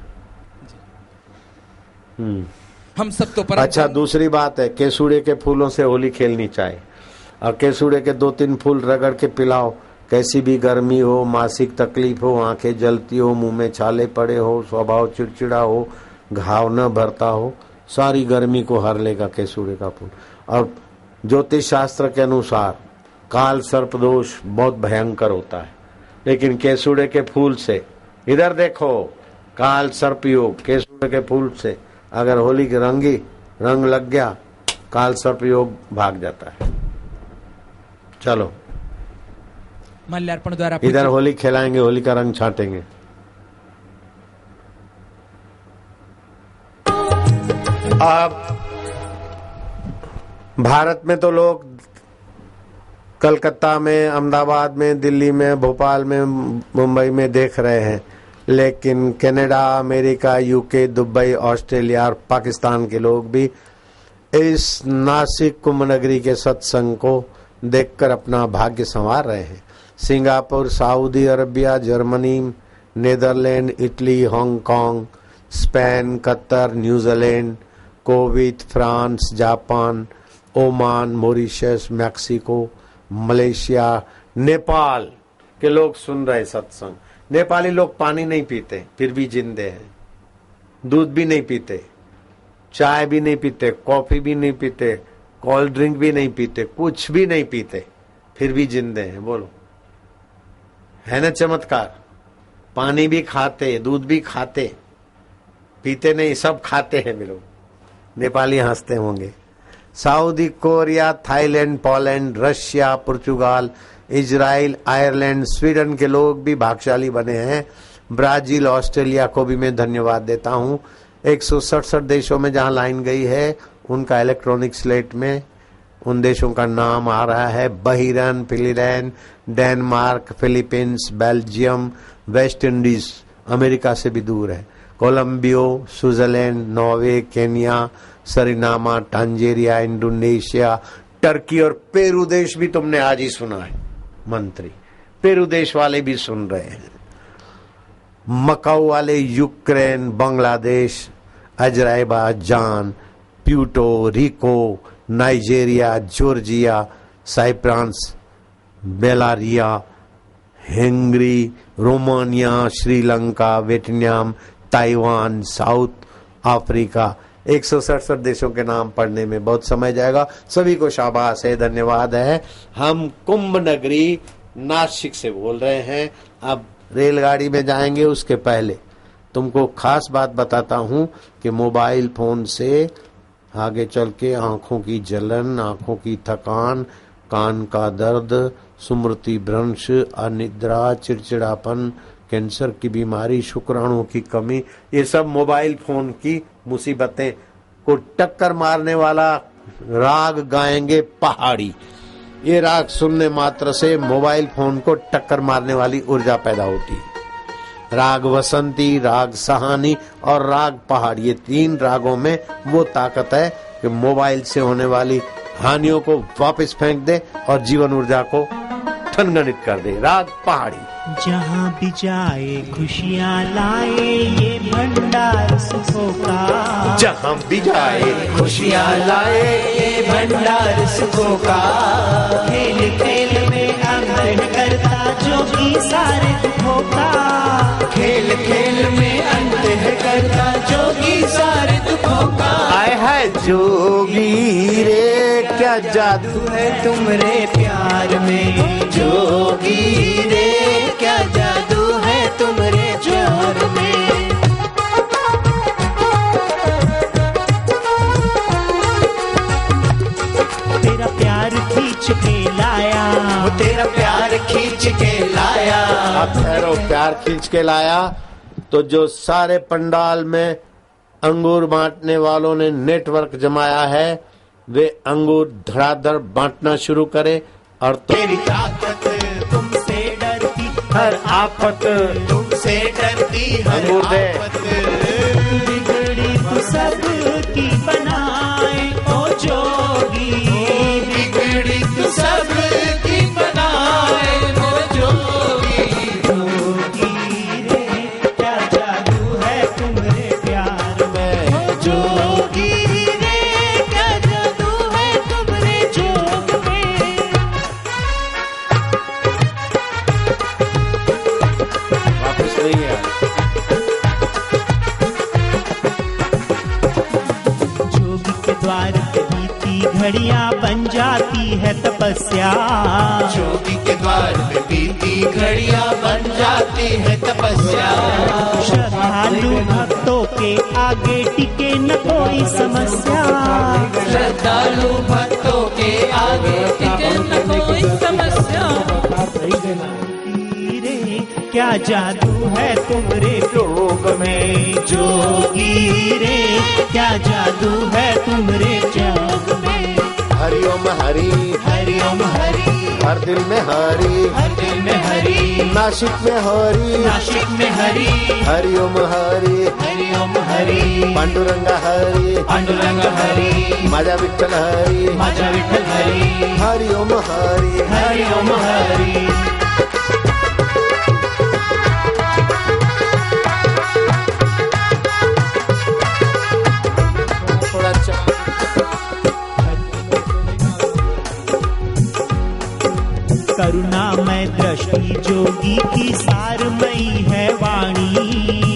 S4: हम सब तो परम।
S1: अच्छा, दूसरी बात है, केसुड़े के फूलों से होली खेलनी चाहिए। और केसुड़े के 2-3 फूल रगड़ के पिलाओ। कैसी भी गर्मी हो, मासिक तकलीफ हो, आंखें जलती हो, मुंह में छाले पड़े हो, स्वभाव चिड़चिड़ा हो, घाव न भरता हो, सारी गर्मी को हर लेगा केसुड़े का फूल। और ज्योतिष शास्त्र के अनुसार काल सर्प दोष बहुत भयंकर होता है, लेकिन केसुड़े के फूल से, इधर देखो, काल सर्प योग केसुड़े के फूल से अगर होली के रंग लग गया, काल सर्प योग भाग जाता है। चलो
S4: माल्यार्पण द्वारा
S1: इधर होली खिलाएंगे, होली का रंग छाटेंगे। अब भारत में तो लोग कलकत्ता में, अहमदाबाद में, दिल्ली में, भोपाल में, मुंबई में देख रहे हैं, लेकिन Canada, America, UK, Dubai, Australia और पाकिस्तान के लोग भी इस नासिक कुंभ नगरी के सत्संग को देखकर अपना भाग्य संवार रहे हैं। Singapore, Saudi Arabia, Germany, Netherlands, Italy, Hong Kong, Spain, Qatar, New Zealand, Kuwait, France, Japan, Oman, Mauritius, Mexico, Malaysia, Nepal के लोग सुन रहे सत्संग। नेपाली लोग पानी नहीं पीते फिर भी जिंदे हैं, दूध भी नहीं पीते, चाय भी नहीं पीते, कॉफी भी नहीं पीते, कोल्ड ड्रिंक भी नहीं पीते, कुछ भी नहीं पीते, फिर भी जिंदे हैं। बोलो, है ना चमत्कार? पानी भी खाते, दूध भी खाते, पीते नहीं, सब खाते हैं लोग। नेपाली हंसते होंगे। Saudi, Korea, Thailand, Poland, Russia, पुर्तगाल, इजराइल, आयरलैंड, स्वीडन के लोग भी भाग्यशाली बने हैं। ब्राजील, ऑस्ट्रेलिया को भी मैं धन्यवाद देता हूँ। 167 देशों में जहाँ लाइन गई है उनका इलेक्ट्रॉनिक स्लेट में उन देशों का नाम आ रहा है: Bahrain, Finland, Denmark, Philippines, Belgium, West Indies, America से भी दूर है, Colombia, Switzerland, Norway, Kenya, Suriname, Tanzania, Indonesia, Turkey और पेरू देश भी तुमने आज ही सुना है। मंत्री पेरू देश वाले भी सुन रहे हैं। मकाऊ वाले, Ukraine, Bangladesh, Azerbaijan, Puerto Rico, Nigeria, Georgia, Cyprus, बेलारिया, Hungary, Romania, Sri Lanka, Vietnam, Taiwan, South Africa, 167 देशों के नाम पढ़ने में बहुत समय जाएगा। सभी को शाबाश है, धन्यवाद है। हम कुंभ नगरी नासिक से बोल रहे हैं। अब रेलगाड़ी में जाएंगे, उसके पहले तुमको खास बात बताता हूं कि मोबाइल फोन से आगे चल के आंखों की जलन, आंखों की थकान, कान का दर्द, स्मृति भ्रंश, अनिद्रा, चिड़चिड़ापन, कैंसर की बीमारी, शुक्राणुओं की कमी, ये सब मोबाइल फोन की मुसीबतें को टक्कर मारने वाला राग गाएंगे पहाड़ी। ये राग सुनने मात्र से मोबाइल फोन को टक्कर मारने वाली ऊर्जा पैदा होती है। राग वसंती, राग सहानी और राग पहाड़, ये 3 रागों में वो ताकत है कि मोबाइल से होने वाली हानियों को वापस फेंक दे और जीवन ऊर्जा को ठनगनित कर दे। राग पहाड़ी।
S5: जहाँ भी जाए खुशियाँ लाए ये भंडार सुखों का,
S1: जहाँ भी जाए खुशियाँ लाए
S5: ये भंडार सुखों का। खेल खेल में अंत करता जोगी सारे दुखों का, खेल खेल में अंत करता जोगी सारे दुखों का।
S1: आए है जोगी रे क्या जादू
S5: है तुमरे प्यार में, जोगी रे क्या जादू है तुमरे प्यार में। तेरा प्यार खींच के लाया, वो तेरा प्यार खींच के लाया।
S1: अब ठहरो, प्यार खींच के लाया तो जो सारे पंडाल में अंगूर बांटने वालों ने नेटवर्क जमाया है वे अंगूर धड़ाधड़ बांटना शुरू करे। और
S5: तेरी ताकत तुमसे डरती
S1: हर आफत
S5: तुमसे डरती हर
S1: अंगूर दे।
S5: आफत। बिगड़ी तू सबकी बनाए ओ जोगी, बिगड़ी तू सबकी बनाए ओ जोगी। जोगी रे क्या जादू है तुम्हारे प्यार में, ओ जोगी रे क्या जादू है तुम्हारे जोग में।
S1: वापस नहीं है।
S5: जोगी के द्वार पे बीती घड़ियां बन जाती है तपस्या, जोगी के द्वार पे बीती घड़ियां बन जाती है तपस्या। श्रद्धालु भक्तों के आगे टिके न कोई समस्या, श्रद्धालु भक्तों के आगे टिके न कोई समस्या। रे क्या जादू है तुम्हारे जोग में, जोगी रे क्या जादू है तुम्हारे जोग में।
S1: हरिओम हरि,
S5: हरिओम हरि,
S1: हर दिल में हरि,
S5: हर दिल में हरि,
S1: नासिक में हरि,
S5: नासिक में हरि,
S1: हरिओम हरि,
S5: हरिओम हरि,
S1: पांडुरंग हरि,
S5: पांडुरंग हरि,
S1: माझा विठ्ठल हरि,
S5: माझा विठ्ठल हरि,
S1: हरिओम हरि,
S5: हरिओम हरि।
S1: थोड़ा
S5: करुणामय दृष्टि जोगी की सारमयी है वाणी,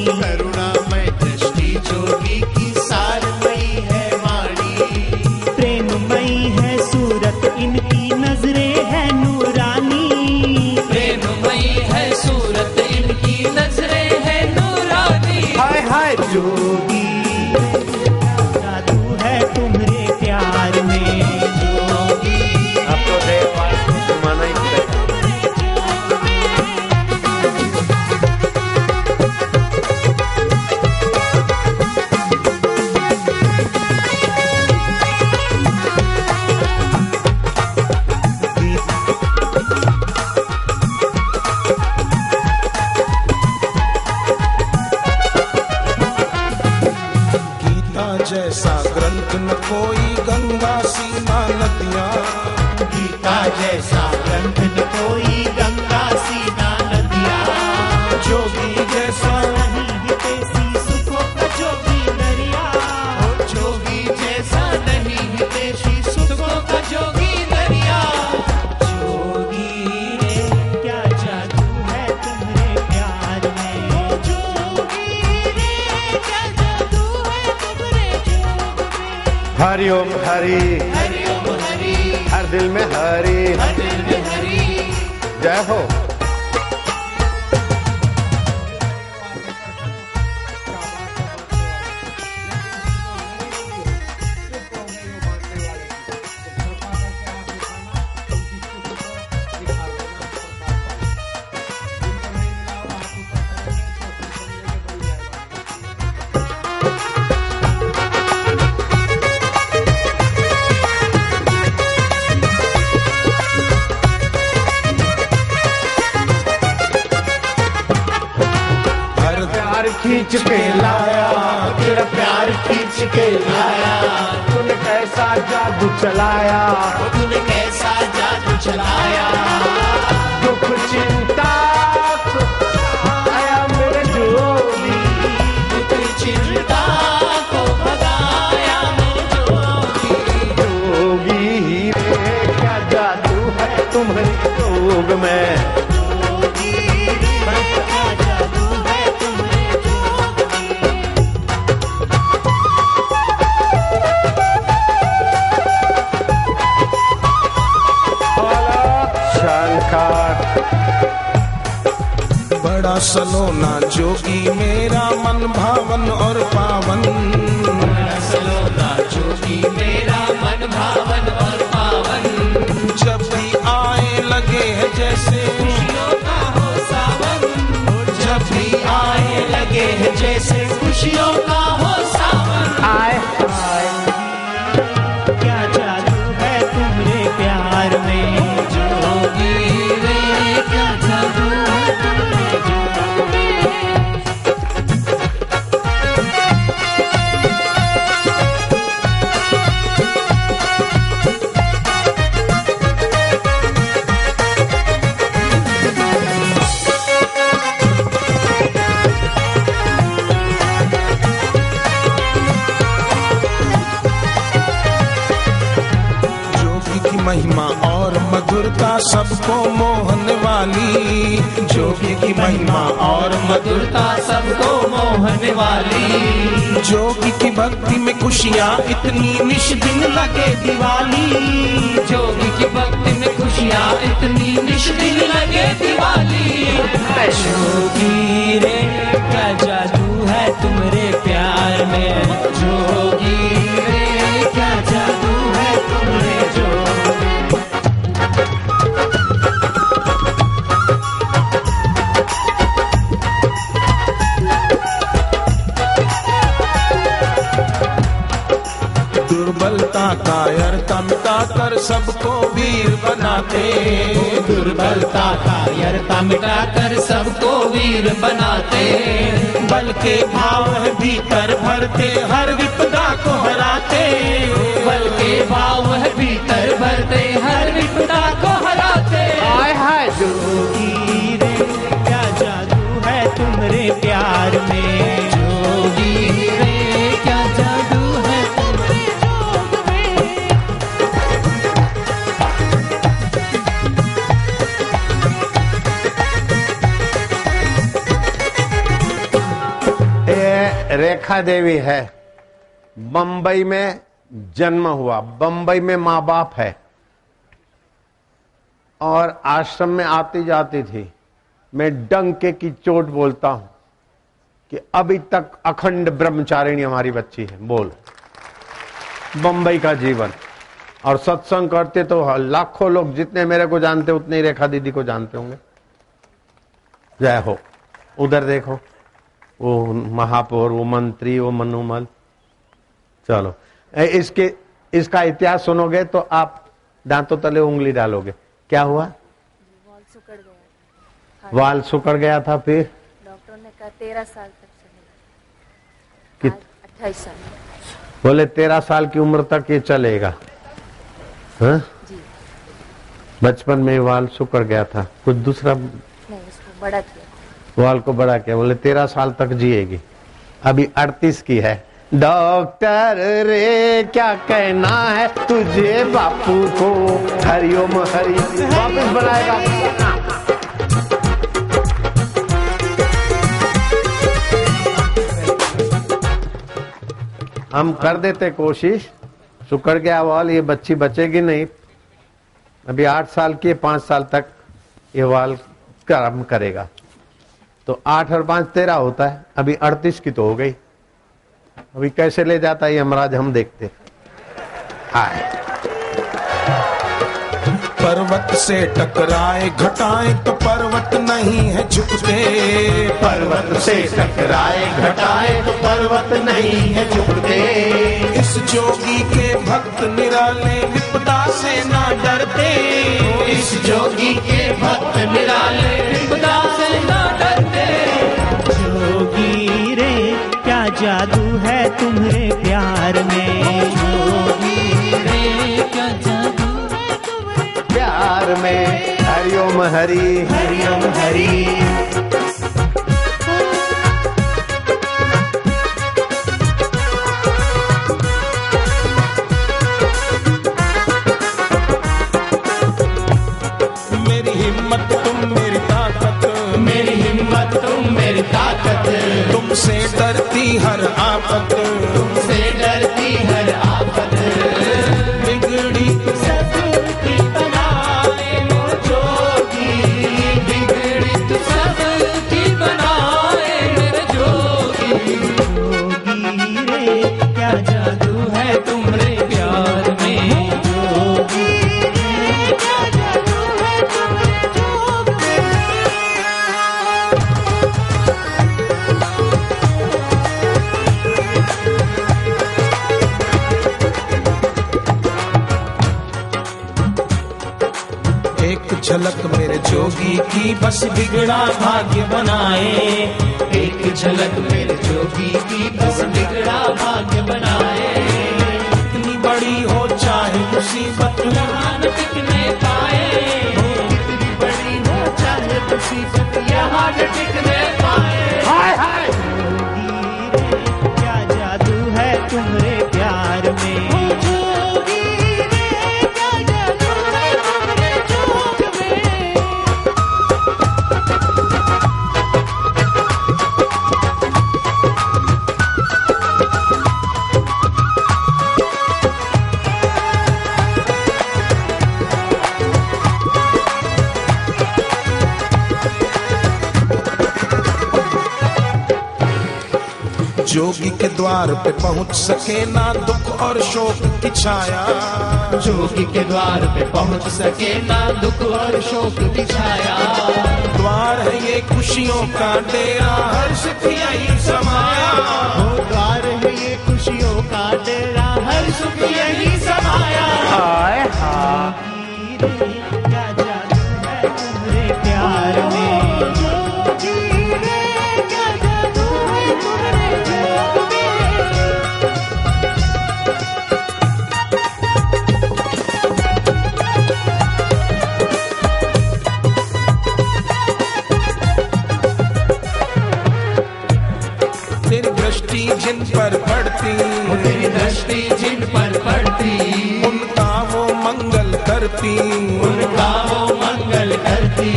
S5: करुणामय दृष्टि जोगी की सारमयी है वाणी। प्रेममयी है सूरत इनकी नजरें है नूरानी, प्रेममयी है सूरत इनकी नजरें है नूरानी।
S1: हाय हाय
S5: जोगी जादू है तुम्हारे प्यार में, जोगी
S1: अब तो देववास को माना ही पड़ेगा।
S6: गीता जैसा ग्रंथ न कोई, गंगा सीमा नदियाँ।
S5: गीता जैसा ग्रंथ न कोई, गंगा सीना नदियाँ। जोगी जैसा नहीं हितैषी सुखों का जोगी दरिया, जोगी जैसा नहीं हितैषी सुखों का जोगी दरिया। जोगी रे क्या जादू
S1: हरिओम हरि, हर दिल में हरि, जय हो। खींच के लाया, तेरा प्यार खींच के लाया, तूने कैसा जादू चलाया,
S5: तूने कैसा जादू चलाया,
S1: दुख चिंता आया मेरे जोगी,
S5: दुख चिंता को भगाया मेरे जोगी।
S1: जोगी रे क्या जादू है तुम्हारी जोग में,
S6: बड़ा सलोना जोगी मेरा मन भावन और पावन,
S5: बड़ा सलोना जोगी मेरा मन भावन और पावन,
S6: जब भी आए लगे है जैसे
S5: खुशियों का हो सावन, जब भी आए लगे है जैसे खुशियों का हो सावन।
S1: आए
S5: क्या जादू है तुम्हारे प्यार में जोगी रे, क्या जादू है तुम्हारे
S6: महिमा और मधुरता सबको मोहन वाली,
S5: जोगी की महिमा और मधुरता सबको मोहन वाली,
S6: जोगी की भक्ति में खुशियाँ इतनी निश दिन लगे दिवाली,
S5: जोगी की भक्ति में खुशियाँ इतनी निश दिन लगे दिवाली। जोगी रे क्या जादू है तुम्हारे प्यार में, जोगी रे क्या जादू है तुम्हारे जोगी।
S6: दुर्बलता कायरता मिटाकर सबको वीर बनाते,
S5: दुर्बलता कायरता मिटाकर सबको वीर बनाते,
S6: बल के भाव है भीतर भरते हर विपदा को हराते,
S5: बल के भाव है भीतर भरते हर विपदा को हराते।
S1: आए हाय
S5: जोगी रे क्या जादू है तुम्हारे प्यार में, जोगी रे क्या जादू है तुम्हारे जोग में।
S1: ये रेखा देवी है, बंबई में जन्म हुआ, बंबई में माँ बाप है और आश्रम में आती जाती थी। मैं डंके की चोट बोलता हूं कि अभी तक अखंड ब्रह्मचारिणी हमारी बच्ची है। बोल, बंबई का जीवन। और सत्संग करते तो लाखों लोग, जितने मेरे को जानते उतने ही रेखा दीदी को जानते होंगे। जय हो। उधर देखो, वो महापौर, वो मंत्री, वो मनोमल। चलो, इसका इतिहास सुनोगे तो आप दांतों तले उंगली डालोगे। क्या हुआ?
S7: वाल सुकड़ गया था।
S1: वाल सुकड़ गया था, फिर
S7: डॉक्टर ने कहा 13 साल तक
S1: कि-
S7: चलेगा। 28 साल।
S1: बोले 13 साल की उम्र तक ये चलेगा। हाँ?
S7: जी
S1: बचपन में वाल सुकड़ गया था, कुछ दूसरा
S7: नहीं, इसको बड़ा किया।
S1: वाल को बड़ा किया। बोले 13 साल तक जिएगी। अभी 38 की है। डॉक्टर रे क्या कहना है तुझे बापू को, हरिओम हरि। वापिस बनाएगा। हम कर देते कोशिश, सुकड़ गया वाल, ये बच्ची बचेगी नहीं। अभी 8 साल की, 5 साल तक ये वाल काम करेगा। तो 8 और 5 13 होता है, अभी 38 की तो हो गई। अभी कैसे ले जाता है यमराज, हम देखते। हाय
S6: पर्वत से टकराए घटाएं तो पर्वत नहीं है झुकते।
S5: पर्वत से टकराए घटाए तो पर्वत नहीं है झुकते।
S6: इस जोगी के भक्त निराले विपदा से ना डरते।
S5: इस जोगी के भक्त निराले विपदा से ना डरते।
S8: जोगी रे क्या जादू है तुम्हारे प्यार में। जोगी रे क्या जादू है तुम्हारे
S1: प्यार में। हरिओम हरि,
S5: हरिओम हरि।
S6: मेरी हिम्मत तुम मेरी ताकत।
S5: मेरी हिम्मत तुम मेरी ताकत।
S6: तुमसे डरती हर आफत।
S5: तुमसे डरती हर आफत।
S6: बिगड़ी
S5: सबकी बनाए वो जोगी। बिगड़ी तो सबकी बनाए मेरे जोगी।
S8: जोगी रे क्या जादू
S5: है तुम्हारे प्यार में।
S8: जोगी रे क्या जादू है तुम्हारे जोग में।
S6: एक झलक मेरे जोगी की बस बिगड़ा भाग्य बनाए।
S5: एक झलक मेरे जोगी की बस बिगड़ा भाग्य बनाए।
S6: कितनी बड़ी हो चाहे मुसीबत
S5: यहाँ न टिकने पाए। हो कितनी बड़ी हो चाहे मुसीबत यहाँ न टिकने पाए। हाय हाय।
S8: जोगी रे क्या जादू है तुम्हारे प्यार में। जोगी रे क्या जादू है तुम्हारे जोग में।
S6: जोगी के द्वार पे पहुंच सके ना दुख और शोक की छाया।
S5: जोगी के द्वार पे पहुंच सके ना दुख और शोक की छाया।
S6: द्वार है ये खुशियों का डेरा, हर्ष की यही समाया।
S5: हो द्वार है ये खुशियों का डेरा, हर सुख यही समाया।
S1: हाय
S8: जोगी रे क्या जादू है तुम्हारे प्यार में। जोगी रे क्या जादू है तुम्हारे जोग में।
S6: तेरी दृष्टि जिन पर पड़ती।
S5: तेरी दृष्टि जिन पर पड़ती।
S6: उनका वो मंगल करती।
S5: उनका वो मंगल करती।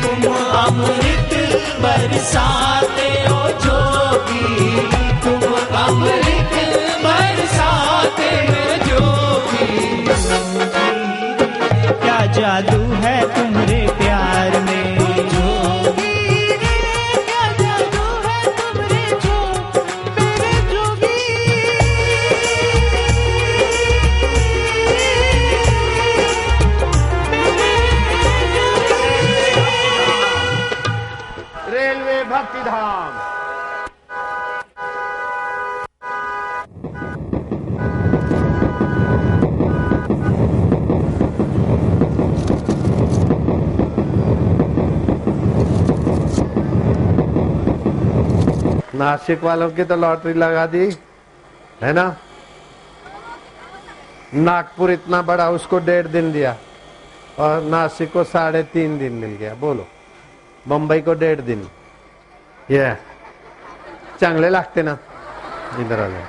S5: तुम अमृत बरसाते हो जोगी। तुम अमृत बरसाते हो जोगी।
S8: क्या जादू है तुम्हारे प्यार में। जोगी रे क्या जादू है तुम्हारे जोग मेरे जोगी।
S1: रेलवे भक्ति धाम। नासिक वालों की तो लॉटरी लगा दी है ना। नागपुर इतना बड़ा, उसको 1.5 दिन दिया और नासिक को 3.5 दिन मिल गया। बोलो, मुंबई को 1.5 दिन। ये चांगले लागते ना इधर आ जाओ।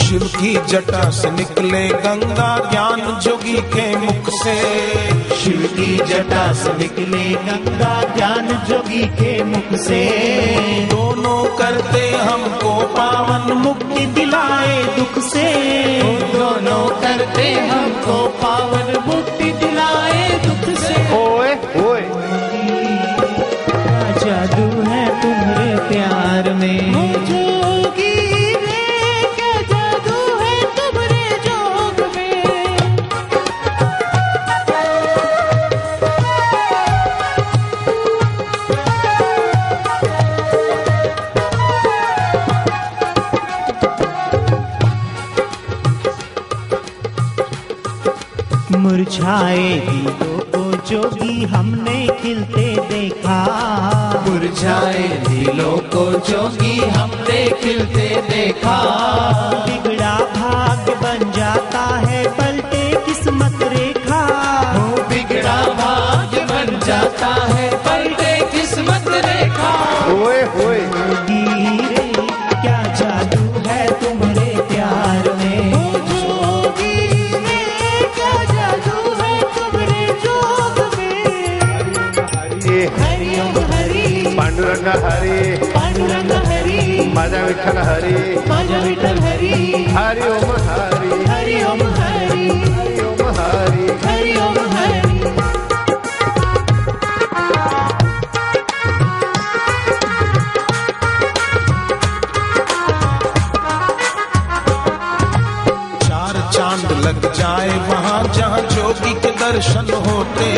S6: शिव की जटा से निकले गंगा ज्ञान जोगी के मुख से।
S5: शिव की जटा से निकले गंगा ज्ञान जोगी के मुख से।
S6: दोनों करते हमको पावन मुक्ति दिलाए दुख से।
S5: दोनों करते हमको पावन मुक्ति दिलाए दुख से।
S1: ओए ओए
S5: क्या जादू है तुम्हारे प्यार में। जोगी रे क्या जादू है तुम्हारे जोग में। मुरझाए दिलों को जोगी हमने खिलते देखा। मुरझाए दिलों को जोगी हमने खिलते देखा। बिगड़ा भाग्य बन जाता है पलटे किस्मत रेखा। बिगड़ा भाग्य बन जाता है पलटे किस्मत रेखा।
S1: ओए ओए
S5: जोगी रे क्या जादू है तुम्हारे प्यार में। जोगी रे क्या जादू है तुम्हारे जोग में। हरि ओम हरि
S1: पांडुरंग हरी
S5: पांडुरंग हरि
S1: माझा विठ्ठल हरी
S5: माझा विठ्ठल हरि
S1: हरि ओम हरी
S5: हरि ओम हरि
S1: हरि ओम हरी
S5: हरि ओम हरि।
S6: चार चांद लग जाए वहाँ जहाँ जोगी के दर्शन होते।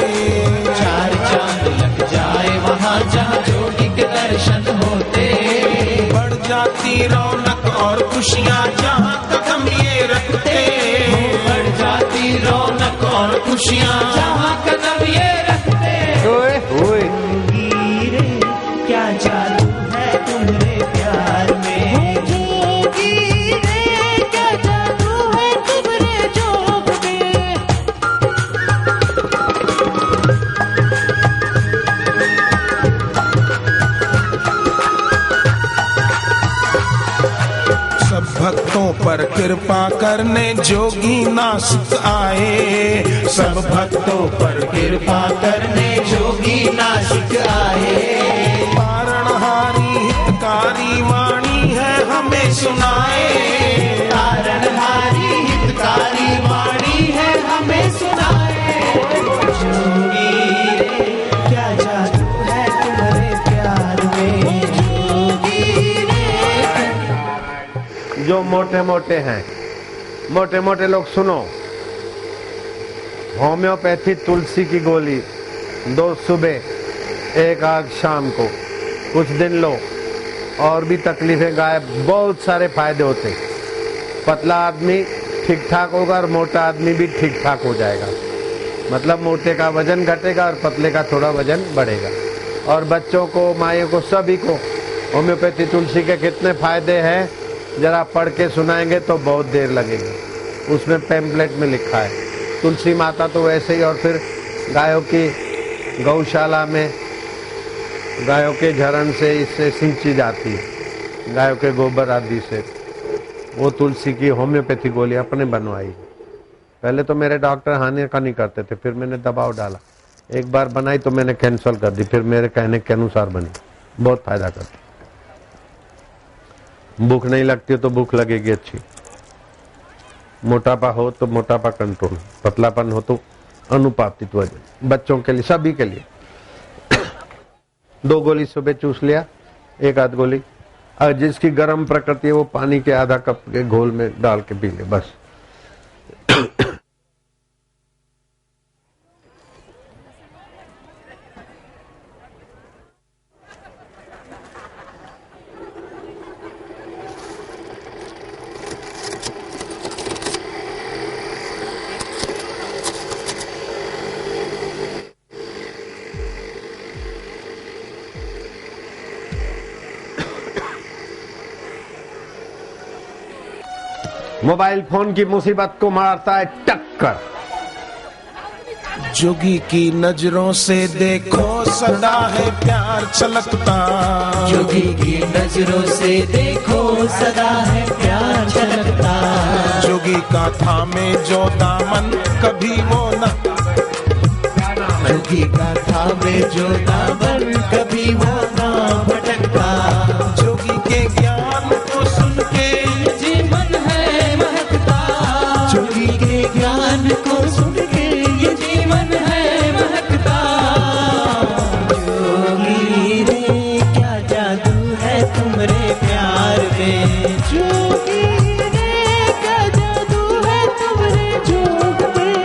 S5: चार चांद लग जाए वहाँ जहाँ जोगी के दर्शन होते।
S6: बढ़ जाती रौनक और खुशियाँ जहाँ कदम ये रखते।
S5: बढ़ जाती रौनक और खुशियाँ जहाँ कदम ये रखते।
S1: ओए ओए
S5: जोगी रे क्या जादू है तुम्हारे प्यार में। जोगी रे क्या जादू है तुम्हारे जोग में।
S6: सब भक्तों पर कृपा करने जोगी नासिक आए।
S5: सब भक्तों पर कृपा करने जोगी नासिक आए।
S6: पारणहारी हितकारी वाणी है हमें सुनाए।
S5: तारणहारी हितकारी वाणी है हमें सुनाए। जोगी रे क्या जादू है तुम्हारे प्यार में। जोगी रे
S1: जो मोटे मोटे हैं, मोटे मोटे लोग सुनो, होम्योपैथी तुलसी की गोली 2 सुबह 1 आध शाम को कुछ दिन लो और भी तकलीफें गायब। बहुत सारे फायदे होते। पतला आदमी ठीक ठाक होगा और मोटा आदमी भी ठीक ठाक हो जाएगा। मतलब मोटे का वजन घटेगा और पतले का थोड़ा वजन बढ़ेगा। और बच्चों को, माइयों को, सभी को होम्योपैथी तुलसी के कितने फायदे हैं जरा पढ़ के सुनाएंगे तो बहुत देर लगेगी। उसमें पैम्पलेट में लिखा है। तुलसी माता तो वैसे ही, और फिर गायों की गौशाला में गायों के झरण से इससे सिंची जाती है, गायों के गोबर आदि से। वो तुलसी की होम्योपैथी गोली अपने बनवाई। पहले तो मेरे डॉक्टर हानि का नहीं करते थे, फिर मैंने दबाव डाला। एक बार बनाई तो मैंने कैंसिल कर दी, फिर मेरे कहने के अनुसार बनी। बहुत फायदा करती। भूख नहीं लगती तो भूख लगेगी अच्छी। मोटापा हो तो मोटापा कंट्रोल, पतलापन हो तो अनुपातित वजन। बच्चों के लिए, सभी के लिए 2 गोली सुबह चूस लिया, 1 आध गोली। और जिसकी गर्म प्रकृति है वो पानी के आधा कप के घोल में डाल के पी ले बस। मोबाइल फोन की मुसीबत को मारता है टक्कर।
S6: जोगी की नजरों से देखो सदा है प्यार छलकता।
S5: जोगी की नजरों से देखो सदा है प्यार छलकता।
S6: जोगी का थामे जो दामन कभी वो न,
S5: जोगी का थामे जो दामन कभी वो ना भटकता।
S6: जोगी के ज्ञान को सुन के
S5: जीवन है महकता। जोगी के ज्ञान को सुन के ये जीवन है महकता। जोगी रे क्या जादू है तुम्हारे प्यार में। जोगी रे क्या जादू है तुम्हारे जोग में।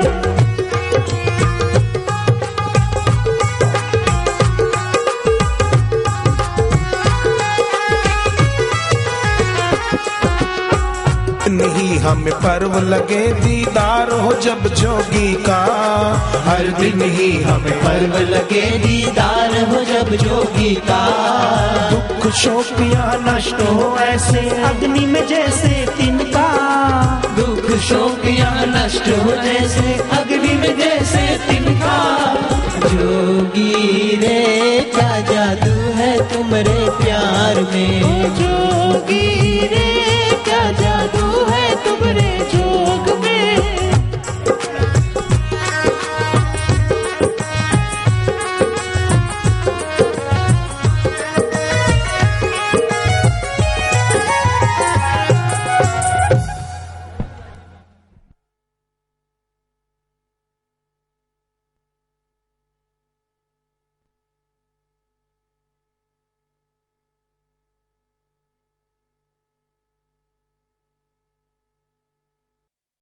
S6: नहीं हमें पर्व लगे दीदार हो जब जोगी का।
S5: हर दिन ही हमें पर्व लगे दीदार हो जब जोगी का।
S6: दुख शोक यहाँ नष्ट हो ऐसे
S5: अग्नि में जैसे तिनका। दुख शोक यहाँ नष्ट हो जैसे अग्नि में जैसे तिनका। जोगी रे क्या जादू है तुम्हारे प्यार में।